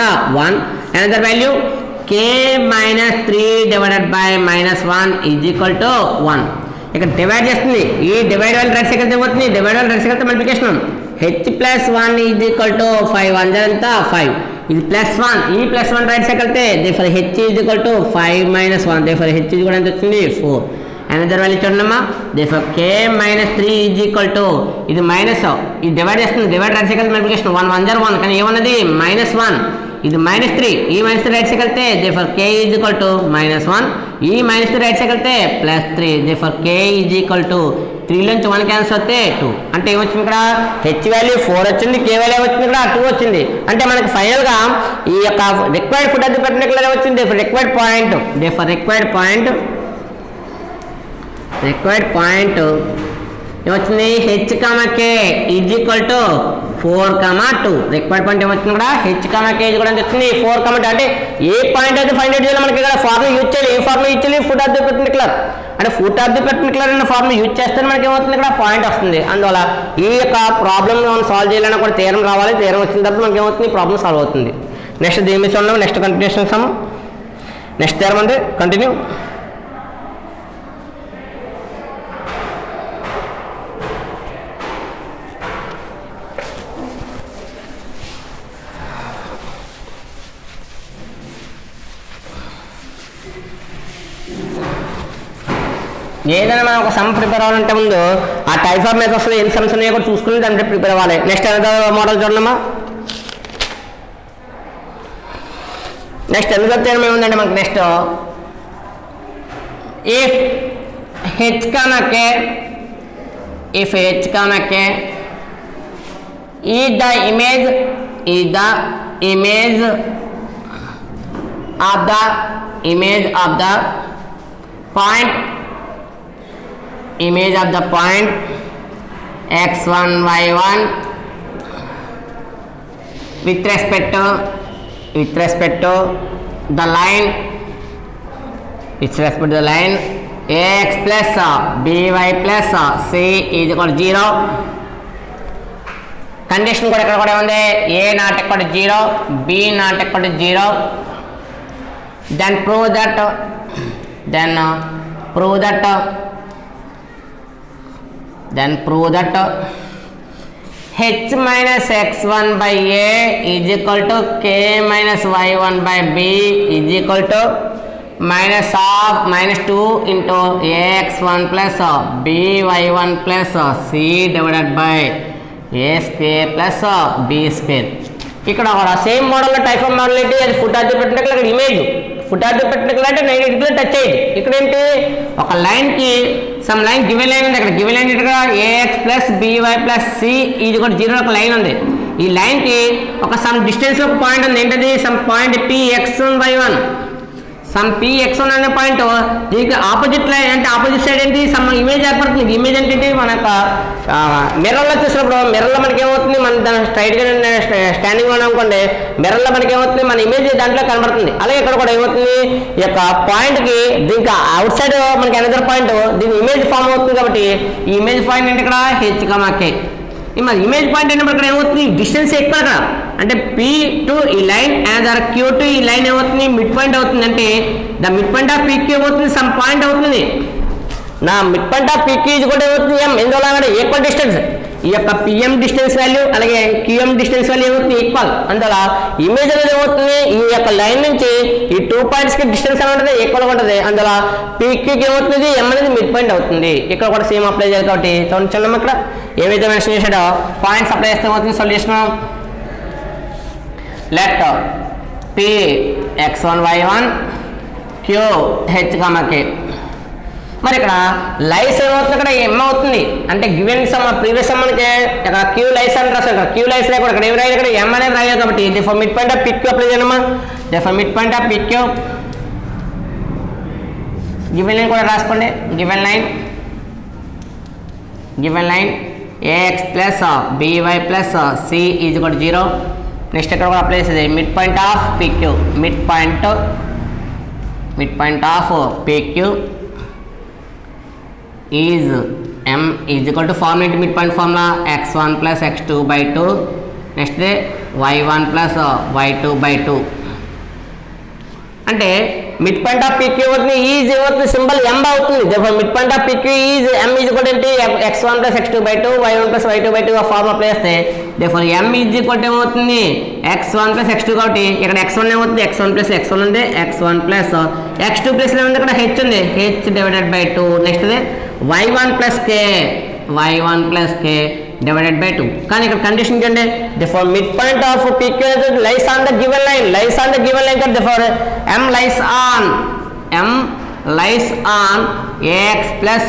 1 another value k - 3 divided by -1 is equal to 1 ఇక్కడ divide చేస్తుంది, ఈ divide value right cycle ఏమవుతుంది, divide value right cycle multiplication h plus 1 is equal to 5 1 ఎంత 5, ఇది plus 1, ఈ plus 1 right cycle వెళ్తే therefore h is equal to 5 minus 1, therefore h ఇది కూడా ఎంత వచ్చింది 4. అనదర్ వాల్యూ చూడమ్మా, therefore k minus 3 is equal to, ఇది మైనస్, ఇది డివైడ్ చేస్తుంది, డివైడ్ రైట్ సైకిల్ మల్టిప్లికేషన్ 1 1 0 1, కానీ ఏమన్నది మైనస్ 1, ఇది మైనస్ 3, ఈ మైనస్ 3 రైట్ సైకిల్ వెళ్తే therefore k is equal to minus 1, ఈ మైనస్ 3 రైట్ సైకిల్ వెళ్తే plus 3, therefore k is equal to 3 నుంచి 1 క్యాన్సిల్ వస్తే 2. అంటే ఏమొచ్చింది ఇక్కడ h వాల్యూ 4 వచ్చింది, k వాల్యూ వచ్చింది ఇక్కడ 2 వచ్చింది. అంటే మనకి ఫైనల్గా ఈ యొక్క required foot of the particular వచ్చింది, required point, therefore required point ఏమొచ్చింది h, k is equal to 4, 2. Required point ఏమొచ్చింది ఇక్కడ h, k ఇది కూడా వచ్చింది 4, 2. అంటే ఏ పాయింట్ అయితే ఫైండ్ అవుట్ చేయాలి మనకి ఇక్కడ ఫార్ములా యూజ్ చేయాలి, ఏ ఫార్ములా యూజ్ చేయాలి, ఫుట్ ఆఫ్ ది పర్టికులర్, అంటే ఫుట్ ఆఫ్ ది పర్టికులర్ అనే ఫార్ములా యూజ్ చేస్తే మనకి ఏమవుతుంది ఇక్కడ పాయింట్ వస్తుంది. అందువల్ల ఈ యొక్క ప్రాబ్లమ్ మనం సాల్వ్ చేయాలన్నా కూడా థియరం రావాలి, థియరం వచ్చిన తర్వాత మనకి ఏమవుతుంది ప్రాబ్లమ్ సాల్వ్ అవుతుంది. నెక్స్ట్ దీని మీద చూడండి, next continuation some, next theorem అంటే కంటిన్యూ. ఏదైనా మనం ఒక సమ్ ప్రిపేర్ అవ్వాలంటే ముందు ఆ టైప్ ఆఫ్ మెథడ్స్లో ఎన్ని సమ్స్ ఉన్నాయో కూడా చూసుకుని దాన్ని ప్రిపేర్ అవ్వాలి. నెక్స్ట్ అనదర్ మోడల్ చూడమ్మా, నెక్స్ట్ ఎందుకు థియరం ఏముందంటే మనకి next if h, k is the image of the point x1 y1 with respect to the line ax plus by plus c is equal to 0. Condition కూడా ఇక్కడ కూడా ఉంది, a not equal to 0, b not equal to 0. then prove that h minus x1 by a is equal to k minus y1 by b is equal to minus 2 into ax1 plus by1 plus c divided by a square plus b square. ఇక్కడ కూడా same model type of model ఏంటి, అది foot of the particular image, foot of the particular అంటే 90 డిగ్రీలు touch అయ్యింది. ఇక్కడ ఏంటి ఒక లైన్కి సమ్ లైన్ గివెన్ లైన్ ఉంది, అక్కడ గివెన్ లైన్ ఇక్కడ ax plus by plus c ఇది కూడా 0 ఒక లైన్ ఉంది. ఈ లైన్కి ఒక సమ్ డిస్టెన్స్ ఒక పాయింట్ ఉంది, ఏంటది some point px1 y1, some px1 అనే పాయింట్, దీనికి ఆపోజిట్ లైన్ అంటే ఆపోజిట్ సైడ్ ఏంటి సమ్ ఇమేజ్ ఏర్పడుతుంది. ఇమేజ్ అంటే మన యొక్క మిర్రర్లో చూసినప్పుడు మిర్రర్లో మనకి ఏమవుతుంది, మన దాని స్ట్రైట్గా స్టాండింగ్ అనుకోండి, మిర్రర్లో మనకి ఏమవుతుంది మన ఇమేజ్ దాంట్లో కనబడుతుంది. అలాగే ఇక్కడ కూడా ఏమవుతుంది ఈ యొక్క పాయింట్కి దీనికి అవుట్ సైడ్ మనకి అనదర్ పాయింట్ దీని ఇమేజ్ ఫామ్ అవుతుంది. కాబట్టి ఈ ఇమేజ్ పాయింట్ ఏంటి ఇక్కడ h, k. మరి ఇమేజ్ పాయింట్ అయినప్పుడు ఇక్కడ ఏమవుతుంది డిస్టెన్స్ ఎక్కువ అక్కడ, అంటే p టు ఈ లైన్ అనదర్ q టు ఈ లైన్ ఏమవుతుంది మిడ్ పాయింట్ అవుతుంది. అంటే the mid point of pq ఏమవుతుంది సమ్ పాయింట్ అవుతుంది. నా మిడ్ పాయింట్ ఆఫ్ pq ఇది కూడా ఏమవుతుంది m, ఎందువల్ల ఈక్వల్ డిస్టెన్స్, ఈ యొక్క pm డిస్టెన్స్ వాల్యూ అలాగే qm డిస్టెన్స్ వాల్యూ ఏమవుతుంది ఈక్వల్. అందువల్ల ఇమేజ్ అనేది ఏమవుతుంది ఈ యొక్క లైన్ నుంచి ఈ 2 పాయింట్స్కి డిస్టెన్స్ అనేది ఉంటుంది ఈక్వల్గా ఉంటుంది. అందువల్ల pqకి ఏమవుతుంది m అనేది మిడ్ పాయింట్ అవుతుంది. ఇక్కడ కూడా సేమ్ అప్లై చేయాలి. కాబట్టి చూడండి ఇక్కడ ఏవైతే మెన్షన్ చేశాడో పాయింట్స్ అప్లై చేస్తే ఏమవుతుంది solution let p x1 y1 q h, k. మరి ఇక్కడ లైస్ ఏమవుతుంది ఇక్కడ m అవుతుంది, అంటే గివెన్ సమ్ ప్రీవియస్ సమ్ మనకి ఇక్కడ క్యూ లైస్ అని రాస్తారు, ఇక్కడ క్యూ లైస్ లేకుండా ఇక్కడ ఏమి రాయాలి ఇక్కడ m అనేది రాయాలి. కాబట్టి therefore mid point of pq apply చేయమ్మా, therefore mid point of pq given line కూడా రాసుకోండి, given line ax plus by plus c is equal to 0. Next ఇక్కడ కూడా అప్లై చేసేది mid point of pq, mid point of pq is m is equal to formula mid point formula x1 plus x2 by 2, next y1 plus y2 by 2. అంటే mid point of PQ అవుతుంది is ఏమవుతుంది symbol m అవుతుంది. Therefore mid point of PQ is m is equal ఏంటి x1 + x2/2 y1 + y2/2 ఆ formula apply చేస్తే therefore m is equal ఏమవుతుంది x1 + x2 కాబట్టి ఇక్కడ x1 ఏమవుతుంది x1 + x1 ఉంది x1 + x2 ప్లస్ ఏముంది ఇక్కడ h ఉంది h/2 next y1 + k divided by 2 కానీ ఇక్కడ కండిషన్ ఏంటంటే therefore mid point of PQ lies on the given line కాబట్టి therefore m lies on ax plus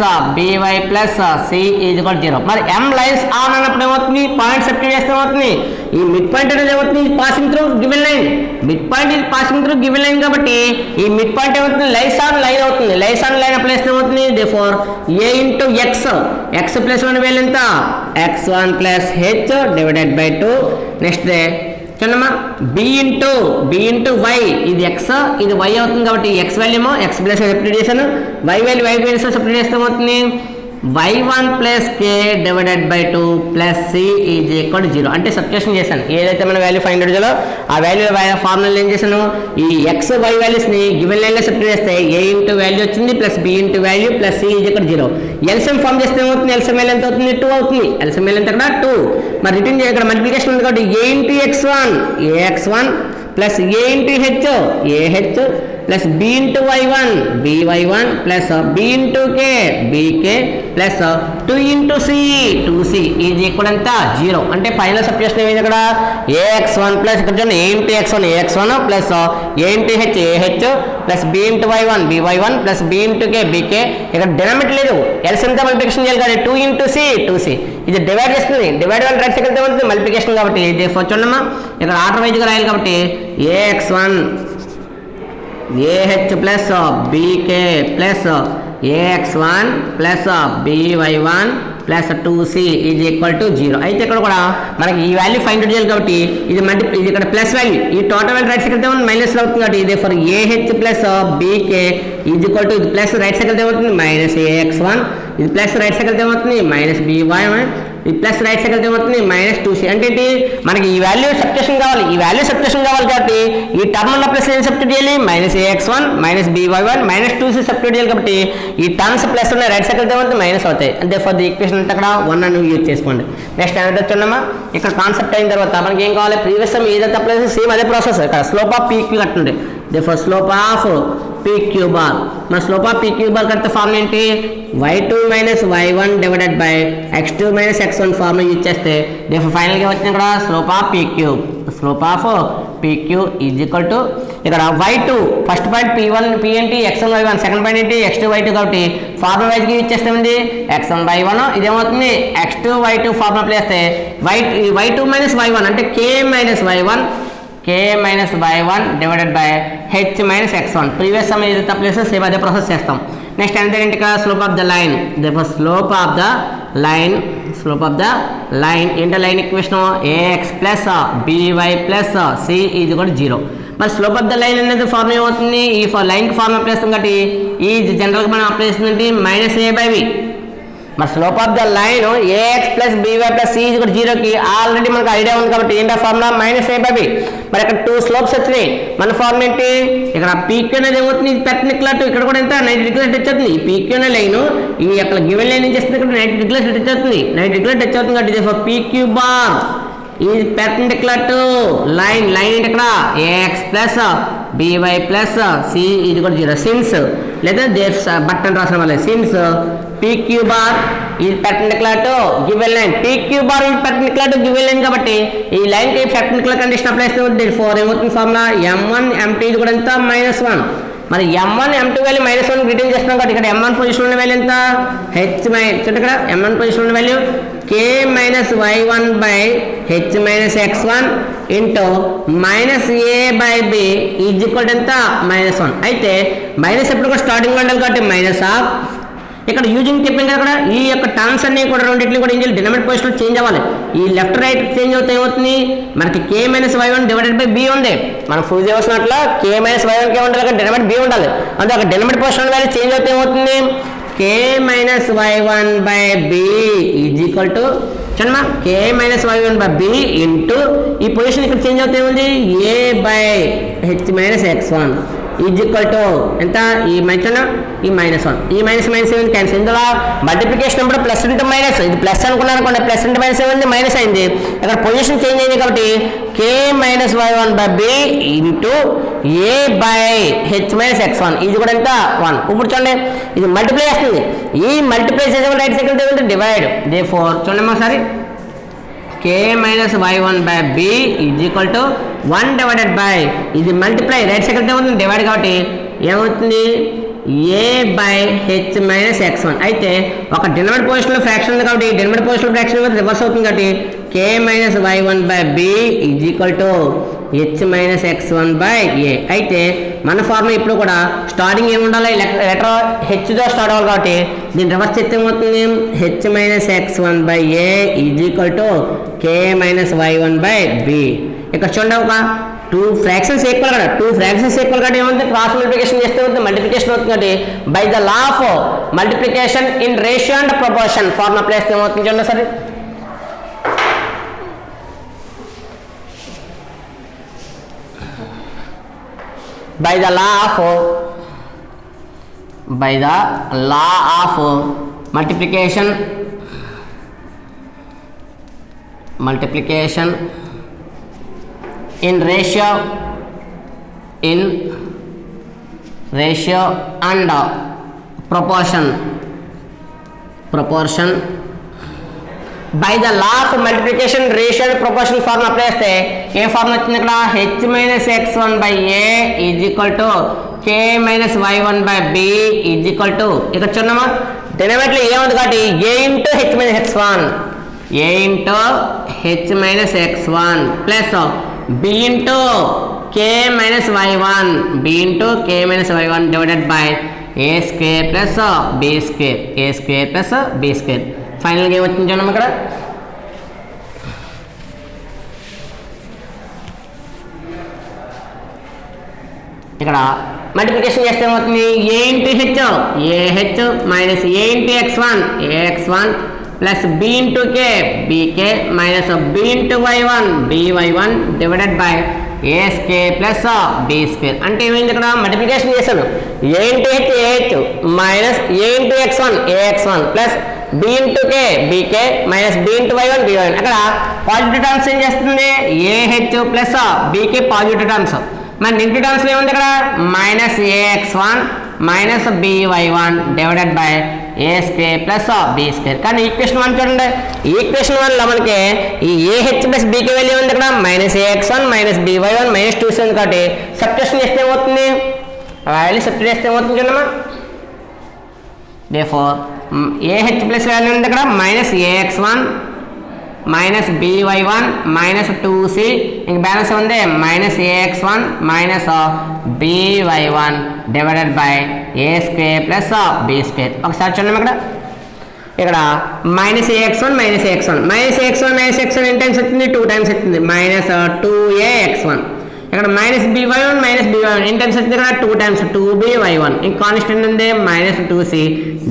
by plus c is equal to 0 మరి m lies on అన్నప్పుడు ఏమవుతుంది point substitute చేస్తే ఏమవుతుంది ఈ మిడ్ పాయింట్ అనేది ఏమవుతుంది passing through given line mid point ఇది పాసింగ్ త్రూ గివెన్ లైన్ కాబట్టి ఈ మిడ్ పాయింట్ ఏమవుతుంది లైస్ ఆన్ లైన్ అవుతుంది లైస్ ఆన్ లైన్ అప్లై చేస్తే ఏమవుతుంది therefore a into x plus 1 value ఎంత x1 plus h divided by 2 next చూడమ్మా b into y ఇది x ఇది y అవుతుంది కాబట్టి x వాల్యూ ఏమో x ప్లస్ సబ్స్టిట్యూట్ చేశాను y value y plus substitute చేస్తే ఏమవుతుంది y1 plus k divided by 2 plus c is equal to 0 అంటే సబ్స్టిట్యూషన్ చేశాను ఏదైతే మన వాల్యూ ఫైండ్ అవుట్ చేయాలో ఆ వాల్యూ ఫార్ములా ఏం చేశాను ఈ x y వాల్యూస్ ని గివెన్ లైన్ లో సబ్స్టిట్యూట్ చేస్తే a ఇంటూ వాల్యూ వచ్చింది plus b into value plus c is equal to 0 LCM form చేస్తే ఏమవుతుంది ఎల్సిఎం వాల్యూ ఎంత అవుతుంది 2 అవుతుంది ఎల్సిఎం వాల్యూ ఎంత ఇక్కడ 2 మరి రిటర్న్ చేయ ఇక్కడ మల్టిప్లికేషన్ ఉంది కాబట్టి a into x1 plus a into h plus b into y1 by1 plus b into k bk plus 2 into c 2c is equal to 0 అంటే ఫైనల్ సబ్స్టిట్యూషన్ ఏమైంది ఇక్కడ ax1 plus ఇక్కడ చూడండి a into x1 ax1 plus a into h ah plus b into y1 by1 plus b into k bk ఇక్కడ denominator లేదు LCM తో multiplication చేయాలి కాబట్టి 2 into c 2c ఇది డివైడ్ చేస్తుంది డివైడ్ వల్ల రైట్ సైడ్ తో ఉంటుంది మల్టిప్లికేషన్ కాబట్టి దేర్ఫోర్ చూడమ్మా ఇక్కడ ఆర్డర్ వైజ్ గా రాయాలి కాబట్టి ax1 ah plus bk plus ax1 plus by1 plus 2c is equal to 0 అయితే ఇక్కడ కూడా మనకి ఈ వాల్యూ ఫైండ్ అవుట్ చేయాలి కాబట్టి ఇది ఇది ఇక్కడ ప్లస్ వాల్యూ ఈ టోటల్ వాల్యూ రైట్ సైడ్ కి మైనస్ అవుతుంది కాబట్టి ఇది for ah plus bk is equal to ఇది ప్లస్ రైట్ సైడ్ కి అవుతుంది మైనస్ ax1 ఇది ప్లస్ రైట్ సైడ్ కి అవుతుంది మైనస్ by1 ఇది ప్లస్ రైట్ సైడ్ కి అవుతుంది మైనస్ 2c అంటే ఏంటి మనకి ఈ వాల్యూ సబ్స్టిట్యూషన్ కావాలి కాబట్టి ఈ టర్మ్ లో ప్లస్ ఏం సబ్స్టిట్యూట్ చేయాలి minus ax1 minus by1 minus 2c substitute చేయాలి కాబట్టి ఈ టర్మ్స్ ప్లస్ ఉన్నాయి రైట్ సైడ్ కి అవుతుంది మైనస్ అవుతాయి అంటే ఫర్ ది ఈక్వేషన్ అంతా అక్కడ 1 అని యూజ్ చేసుకోండి నెక్స్ట్ అనేది వచ్చున్నామా ఇక్కడ కాన్సెప్ట్ అయిన తర్వాత మనకి ఏం కావాలి ప్రీవియస్ టైం ఏదైతే అప్లై చేసి సేమ్ అదే ప్రాసెస్ ఇక్కడ slope of PQ కట్టుండే therefore slope of PQ bar మన స్లోప్ ఆఫ్ PQ bar కడితే ఫార్ములా ఏంటి y2 minus y1 divided by x2 minus x1 formula use చేస్తే therefore ఫైనల్ గా వచ్చిన ఇక్కడ slope of PQ is equal to ఇక్కడ y2 first point p1 p ఏంటి x1 y1 second point ఏంటి x2 y2 కాబట్టి ఫార్ములా వైజ్ గా use చేస్తామండి x1 y1 ఇదేమవుతుంది x2 y2 formula apply చేస్తే y2 minus y1 అంటే k minus y1 divided by h minus x1 previous sum ఏదైతే apply చేస్తే same అదే ప్రాసెస్ చేస్తాం నెక్స్ట్ అంటే ఏంటి ఇక్కడ slope of the line therefore slope of the line ఏంటి line equation ax plus by plus c is equal to 0 మరి slope of the line అనేది ఫార్ములా ఏమవుతుంది ఈ లైన్ కి ఫార్ములా అప్లై చేస్తాం కాబట్టి ఈ జనరల్ గా మనం అప్లై చేస్తుంది మైనస్ a by b మరి slope of the line ax plus by plus c is equal to 0 కి ఆల్రెడీ మనకు ఐడియా ఉంది కాబట్టి ఏంటి formula minus a by b మరి ఇక్కడ 2 స్లోప్స్ వచ్చినాయి మన ఫార్ములా ఏంటి ఇక్కడ PQ అనేది ఏమవుతుంది పెర్పెండిక్యులర్ టు ఇక్కడ కూడా ఎంత 90 డిగ్రీస్ టచ్ అవుతుంది ఈ PQ అనే లైన్ ఈ అక్కడ గివెన్ లైన్ ఏం చేస్తుంది ఇక్కడ 90 డిగ్రీస్ టచ్ అవుతుంది 90 డిగ్రీస్ టచ్ అవుతుంది కాబట్టి therefore PQ bar is perpendicular to line ఏంటి ఇక్కడ ax plus by plus c is equal to 0 since లేదా బట్టన్ రాసిన వాళ్ళే since PQ bar is perpendicular to given line PQ bar is perpendicular to given line కాబట్టి ఈ line కి perpendicular condition apply చేస్తే therefore ఏమవుతుంది ఫార్ములా m1 m2 ఇది కూడా ఎంత -1 మరి m1 m2 వాల్యూ -1 రిటర్న్ చేస్తున్నాం కాబట్టి ఇక్కడ m1 పొజిషన్ ఉన్న వాల్యూ ఎంత h చూడండి ఇక్కడ m1 పొజిషన్ ఉన్న value k minus y1 by h minus x1 into minus a by b is equal to ఎంత -1 అయితే మైనస్ ఎప్పుడు కూడా స్టార్టింగ్ ఉండాలి కాబట్టి మైనస్ ఆఫ్ ఇక్కడ యూజింగ్ చెప్పాం కదా ఈ యొక్క టర్మ్స్ అన్ని కూడా రెండింటిని కూడా ఏం చేయాలి డినామినేటర్ పొజిషన్ చేంజ్ అవ్వాలి ఈ లెఫ్ట్ రైట్ చేంజ్ అవుతే ఏమవుతుంది మనకి k minus y1 divided by b ఉంది మనం ప్రూవ్ చేసినట్ల k minus y1 కే ఉండాలి అక్కడ డినామినేటర్ b ఉండాలి అంటే అక్కడ డినామినేటర్ పొజిషన్ వాల్యూ చేంజ్ అవుతే ఏమవుతుంది k minus y1 by b is equal to చూడమ్మా k minus y1 by b into ఈ పొజిషన్ ఇక్కడ చేంజ్ అవుతే ఏముంది a by h minus x1 is equal to ఎంత ఈ మైనస్ ఈ -1 ఈ మైనస్ ఏమైంది క్యాన్సిల్ ఇందులో మల్టిప్లికేషన్ అప్పుడు ప్లస్ ఇంటూ మైనస్ ఇది ప్లస్ అనుకున్నాను అనుకోండి ప్లస్ ఇంటూ మైనస్ ఏమైంది మైనస్ అయింది అక్కడ పొజిషన్ చేంజ్ అయింది కాబట్టి k-y1/b ఇంటూ a/h-x1 ఇది కూడా ఎంత 1 ఇప్పుడు చూడండి ఇది మల్టిప్లై చేస్తుంది ఈ మల్టిప్లై చేసే రైట్ సైకిల్ డివైడ్ దేర్ఫోర్ చూడండి ఒకసారి k-y1/b is equal to 1 divided by ఇది మల్టిప్లై రైట్ సైకిల్ ఏమవుతుంది డివైడ్ కాబట్టి ఏమవుతుంది a/h-x1 అయితే ఒక డినోమినేటర్ పొజిషన్లో ఫ్రాక్షన్ ఉంది కాబట్టి డినోమినేటర్ పొజిషన్లో ఫ్రాక్షన్ రివర్స్ అవుతుంది కాబట్టి k-y1/b is equal to h-x1/a అయితే మన ఫార్ములా ఇప్పుడు కూడా స్టార్టింగ్ ఏముండాలి లెటర్ హెచ్తో స్టార్ట్ అవ్వాలి కాబట్టి దీని రివర్స్ చేస్తే ఏమవుతుంది h-x1/a is equal to k-y1/b ఇక్కడ చూడండి ఒక 2 ఫ్రాక్షన్స్ ఈక్వల్ కదా 2 ఫ్రాక్షన్స్ ఈక్వల్ కాబట్టి ఏమంటే క్రాస్ మల్టిప్లికేషన్ చేస్తే మల్టిప్లికేషన్ అవుతుంది కాబట్టి by the law of multiplication in ratio and proportion formula apply చేస్తే ఏమవుతుంది చూడండి సరే by the law of multiplication in ratio and proportion by the law of multiplication ratio and proportion formula apply చేస్తే ఏ formula వచ్చింది ఇక్కడ h-x1/a is equal to k-y1/b is equal to ఇక్కడ చూడమ్మా denominator ఏముంది కాబట్టి a into h-x1 plus b into k-y1 divided by a square plus b square ఫైనల్గా ఏమొచ్చింది చూడమ్మా ఇక్కడ ఇక్కడ మల్టిప్లికేషన్ చేస్తే ఏమవుతుంది a into H minus a into x1 plus b into k minus b into y1 divided by a square plus b square అంటే ఏమైంది ఇక్కడ మల్టిప్లికేషన్ చేశాను a into H minus a into x1 plus b into k minus b into y1 అక్కడ positive terms ఏం చేస్తుంది ah plus bk positive terms మరి negative terms ఏముంది ఇక్కడ minus ax1 minus by1 divided by a square plus b square కానీ equation 1 చూడండి equation 1లో మనకి ఈ ah ప్లస్ bk వాల్యూ ఉంది ఇక్కడ minus ax1 minus by1 minus 2 ఉంది కాబట్టి సబ్స్టిట్యూషన్ చేస్తే ఏమవుతుంది వాల్యూ సబ్స్టిట్యూట్ చేస్తే ఏమవుతుంది చూడమ్మా దేర్ఫోర్ ah ప్లస్ వాల్యూ ఉంది ఇక్కడ minus ax1 minus by1 minus 2c ఇంక బ్యాలెన్స్ ఉంది minus ax1 minus by1 divided by a square plus b square ఒకసారి చూడండి ఇక్కడ మైనస్ ax1 ఎన్ని టైమ్స్ వచ్చింది 2 టైమ్స్ వచ్చింది మైనస్ 2ax1 ఇక్కడ మైనస్ by1 ఎన్ని టైమ్స్ వచ్చింది ఇక్కడ 2 టైమ్స్ 2by1 ఇంక కాన్స్టెంట్ ఉంది minus 2c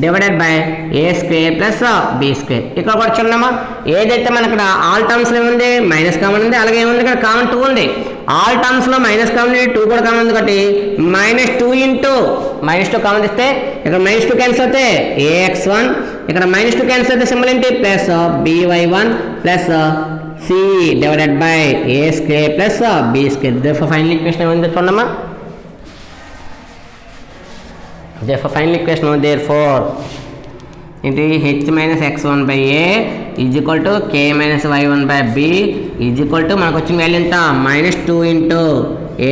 divided by a square plus b square ఇక్కడ కూడా చూడమ్మా ఏదైతే మనకి ఇక్కడ ఆల్ టర్మ్స్లో ఏముంది మైనస్ కామన్ ఉంది అలాగే ఏముంది ఇక్కడ కామన్ 2 ఉంది ఆల్ టర్మ్స్లో మైనస్ కామన్ 2 కూడా కామన్ ఉంది కాబట్టి మైనస్ 2 ఇంటూ మైనస్ 2 కామన్ ఇస్తే ఇక్కడ మైనస్ 2 క్యాన్సిల్ అవుతే ax1 ఇక్కడ మైనస్ 2 క్యాన్సిల్ అయితే సింబల్ ఏంటి plus by1 plus c divided by a square plus b square therefore final equation ఏముంది చూడమ్మా therefore ఇది h-x1/a is equal to k-y1/b is equal to మనకు వచ్చిన వాల్యూ ఎంత minus 2 into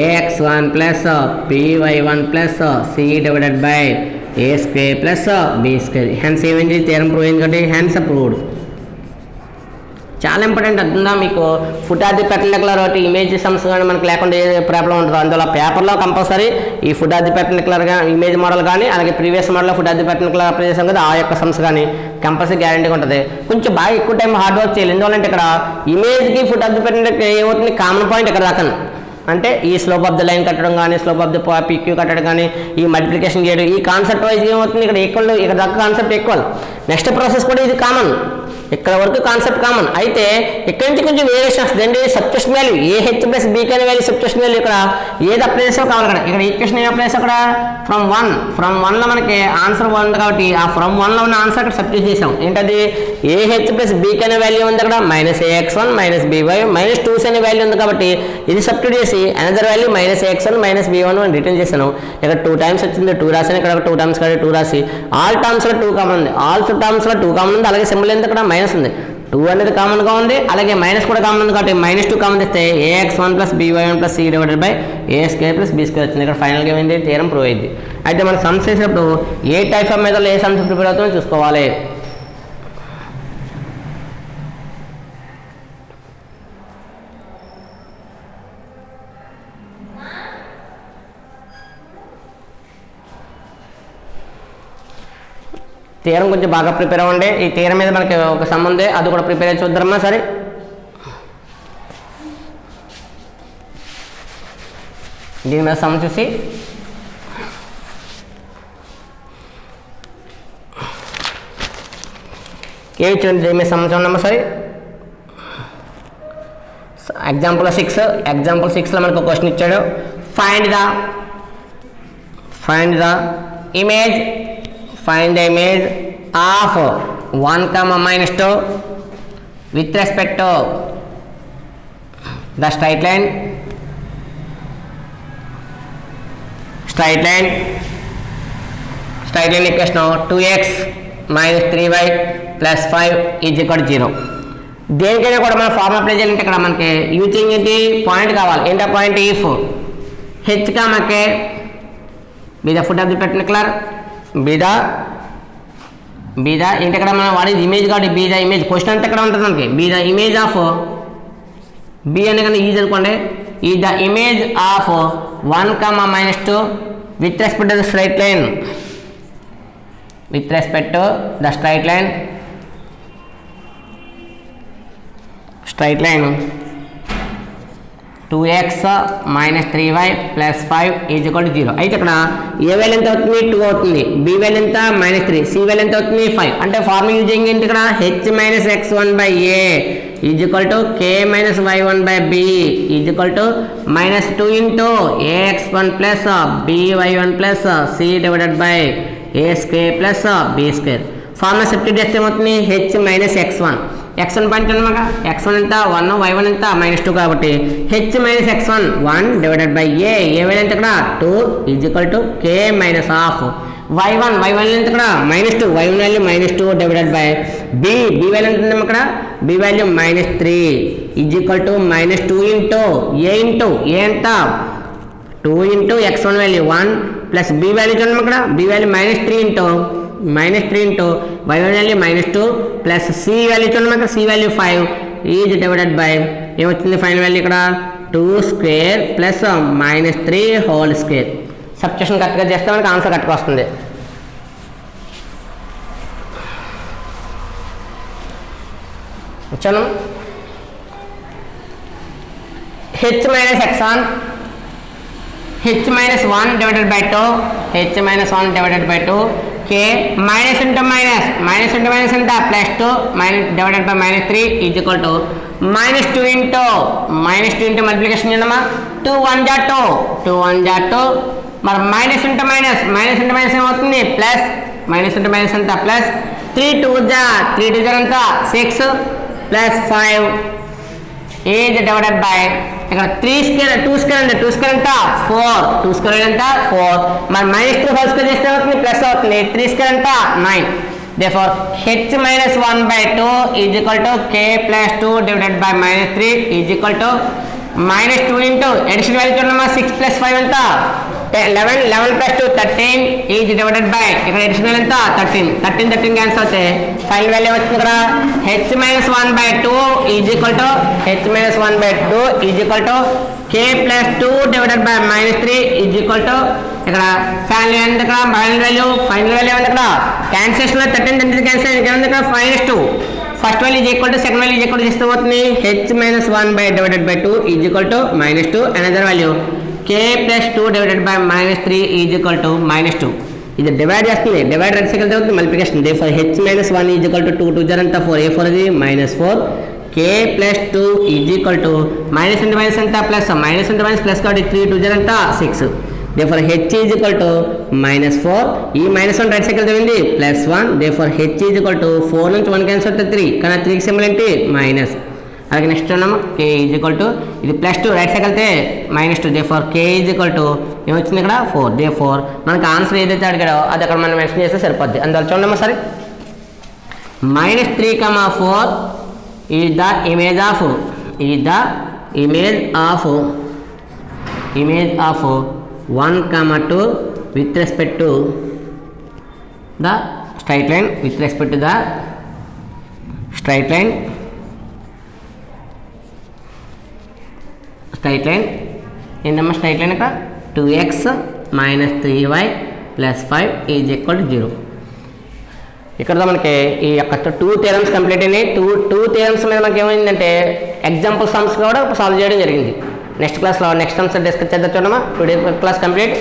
ax1 plus by1 plus c divided by a square plus b square hence ఏమైంది theorem prove అయింది కాబట్టి hence approved చాలా ఇంపార్టెంట్ అర్థందా మీకు foot of the pattern declare ఒకటి image sums కానీ మనకు లేకుండా ఏ ప్రాబ్లం ఉంటుంది అందులో పేపర్లో కంపల్సరీ ఈ foot of the pattern declare image model కానీ అలాగే ప్రీవియస్ మోడల్లో foot of the pattern declare apply చేసాం కదా ఆ యొక్క సమ్స్ కానీ కంపల్సరీ గ్యారంటీగా ఉంటుంది కొంచెం బాగా ఎక్కువ టైం హార్డ్ వర్క్ చేయాలి ఎందువల్లంటే ఇక్కడ ఇమేజ్కి ఫుట్ ఆఫ్ ది ప్యాటర్న్ ఏమవుతుంది కామన్ పాయింట్ ఇక్కడ దాకా అంటే ఈ స్లోప్ ఆఫ్ ద లైన్ కట్టడం కానీ స్లోప్ ఆఫ్ ద పీక్యూ కట్టడం కానీ ఈ మల్టిప్లికేషన్ చేయడం ఈ కాన్సెప్ట్ వైజ్ ఏమవుతుంది ఇక్కడ ఈక్వల్ ఇక్కడ దాకా కాన్సెప్ట్ ఈక్వల్ నెక్స్ట్ ప్రాసెస్ కూడా ఇది కామన్ ఇక్కడ వరకు కాన్సెప్ట్ కామన్. అయితే ఇక్కడ నుంచి కొంచెం వేరియేషన్ వస్తుంది. ఏంటి substitution value A H plus బీకి అనే వాల్యూ సబ్స్టిట్యూషన్ వాల్యూ ఇక్కడ ఏది అప్లై చేసావు కావాలి. ఇక్కడ ఈక్వేషన్ ఏం అప్లై చేసావు అక్కడ ఫ్రమ్ 1లో మనకి ఆన్సర్ 1 కాబట్టి ఆ ఫ్రమ్ 1లో ఉన్న ఆన్సర్ అక్కడ సబ్స్టిట్యూట్ చేసాం. ఏంటది ఏ హెచ్ ప్లస్ బీకి అనే వాల్యూ ఉంది అక్కడ -ax1 -by -2c అనే వాల్యూ ఉంది కాబట్టి ఇది సబ్స్టిట్యూట్ చేసి అనదర్ వాల్యూ -ax1 -b1 అని రిటర్న్ చేశాను. ఇక్కడ 2 టైమ్స్ వచ్చింది 2 రాసాను. ఇక్కడ 2 టైమ్స్ కాబట్టి 2 రాసి ఆల్ టర్మ్స్లో 2 కామన్ ఉంది. ఆల్ టర్మ్స్లో 2 కామన్ ఉంది. అలాగే సింబల్ ఎంత ఇక్కడ మైనస్ ఉంది. 2 అనేది కామన్గా ఉంది. అలాగే మైనస్ కూడా కామన్ ఉంది కాబట్టి -2 కామన్ తెస్తే ax1 + by1 + c / a² + b² వచ్చింది. ఇక్కడ ఫైనల్గా ఏమైంది థియరం ప్రూవ్ అయింది. అయితే మనం సమ్స్ చేసినప్పుడు ఏ టైప్ ఆఫ్ మెథడ్లో ఏ సమ్స్ ప్రిపేర్ అవుతుందో చూసుకోవాలి. థియరం కొంచెం బాగా ప్రిపేర్ అవ్వండి. ఈ థియరం మీద మనకి ఒక సమ్ ఉంది, అది కూడా ప్రిపేర్ అయ్యి చూద్దామా. సరే, దీని మీద సమ్ చూసి ఏమి చూడండి. దీని మీద సమ్ చూడమ్మా. సరే, ఎగ్జాంపుల్ 6లో మనకు ఒక క్వశ్చన్ ఇచ్చాడు. Find the image of 1, -2 with respect to the straight line equation 2x - 3y + 5 = 0. దేనికైనా కూడా మనం ఫార్ములా అప్లై చేయాలంటే ఇక్కడ మనకి యూజింగ్ ఏంటి పాయింట్ కావాలి. ఏంటి ఆ point if h, k be the foot of the particular be the ఏంటి ఇక్కడ మనం వాడేది ఇమేజ్ కాబట్టి బీ ద ఇమేజ్. క్వశ్చన్ అంతా ఇక్కడ ఉంటుంది మనకి be the image of b అనే కానీ ఈజ్ అనుకోండి. ఈ the image of 1, -2 with respect to the straight line 2x - 3y + 5 = 0. అయితే ఇక్కడ ఏ వాల్యూ ఎంత అవుతుంది 2 అవుతుంది. బి వాల్యూ ఎంత -3, సి వాల్యూ ఎంత అవుతుంది 5. అంటే ఫార్ములా యూజ్ ఏంటి ఇక్కడ h - x1/a = k - y1/b = -2 × ax1 + by1 + c / a² + b². Formula substitute చేస్తే ఏమవుతుంది h - x1 పాయింట్ అనమాట. x1 ఎంత 1, y1 ఎంత -2 కాబట్టి h - x1 1 / a A value ఎంత ఇక్కడ 2 = k - y1 వాల్యూ ఎంత ఇక్కడ -2 y1 వాల్యూ -2 / b వాల్యూ ఎంత ఉంది ఇక్కడ b వాల్యూ -3 = -2 × a ఎంత 2 × x1 వాల్యూ 1 + b వాల్యూ చూడండి ఇక్కడ b value -3 × y1 value -2 + c value చూడండి ఇక్కడ c వాల్యూ 5 ఏమొచ్చింది ఫైనల్ వాల్యూ ఇక్కడ 2² + -3² సబ్స్టిట్యూషన్ కరెక్ట్గా చేస్తే మనకి ఆన్సర్ కరెక్ట్గా వస్తుంది. వచ్చాను h - x1 h-1/2 k minus into minus ఎంత +2 divided by -3 = -2 into multiplication చేద్దామా 2 1 * 2 మరి minus into minus ఏమవుతుంది ప్లస్ minus into minus ఎంత ప్లస్ 3 2 ఎంత 6 + 5 is divided by ఇక్కడ 2 స్క్వేర్ ఎంత 4 ఎంత 4 మరి -3 హోల్ స్క్వేర్ చేస్తే అవుతుంది ప్లస్ అవుతుంది 3 స్క్వేర్ ఎంత 9. therefore h - 1/2 = k + 2 divided by -3 = -2 into addition value చూడమ్మా 6 + 5 ఎంత 11 + 2 13 is divided by ఇక్కడ additional ఎంత 13 క్యాన్సిల్ అవుతే ఫైనల్ వాల్యూ వచ్చింది ఇక్కడ h - 1/2 k + 2 divided by -3 ఇక్కడ ఫైనల్ ఎంత ఇక్కడ ఫైనల్ వాల్యూ ఎంత ఇక్కడ క్యాన్సిలేషన్ లో 13 క్యాన్సిల్ ఇక్కడ ఇక్కడ -2 ఫస్ట్ వాల్యూ సెకండ్ వాల్యూ చేస్తే అవుతుంది h - 1/2 -2 another value k + 2 divided by -3 -2 ఇది డివైడ్ చేస్తుంది, డివైడ్ రైట్ సైకిల్ అవుతుంది multiplication. Therefore H minus 1 is equal to 2 2 జర్ అంతా 4 A4 ఇది -4 k plus 2 is equal to minus into minus అంతా plus, minus into minus plus కాబట్టి 3 2 జర్ అంతా 6. therefore h is equal to -4 ఈ -1 రైట్ సైకిల్ చదివింది +1 therefore h is equal to 4 నుంచి 1 క్యాన్సిల్ అవుతుంది 3 కానీ 3 కి సింబల్ ఏంటి మైనస్. అలాగే నెక్స్ట్ ఉన్నాము k is equal to ఇది +2 రైట్ సైకిల్ అయితే -2 therefore k is equal to ఏమొచ్చింది ఇక్కడ 4 therefore మనకు ఆన్సర్ ఏదైతే అడిగాడో అది అక్కడ మనం మెన్షన్ చేస్తే సరిపోద్ది. అందువల్ల చూడమ్మా సరే -3, 4 is the image of 1, 2 with respect to the straight line ఏంటమ్మా స్ట్రైట్ లైన్ ఇక్కడ 2x minus 3y plus 5 is equal to 0. ఇక్కడ మనకి ఈ యొక్క 2 థియరమ్స్ కంప్లీట్ అయినాయి. టూ థియరమ్స్ మీద మనకి ఏమైందంటే ఎగ్జాంపుల్ సమ్స్ కూడా సాల్వ్ చేయడం జరిగింది. నెక్స్ట్ క్లాస్లో నెక్స్ట్ సమ్స్ డిస్కస్ చేద్దాం చూడమ్మా. Today class complete.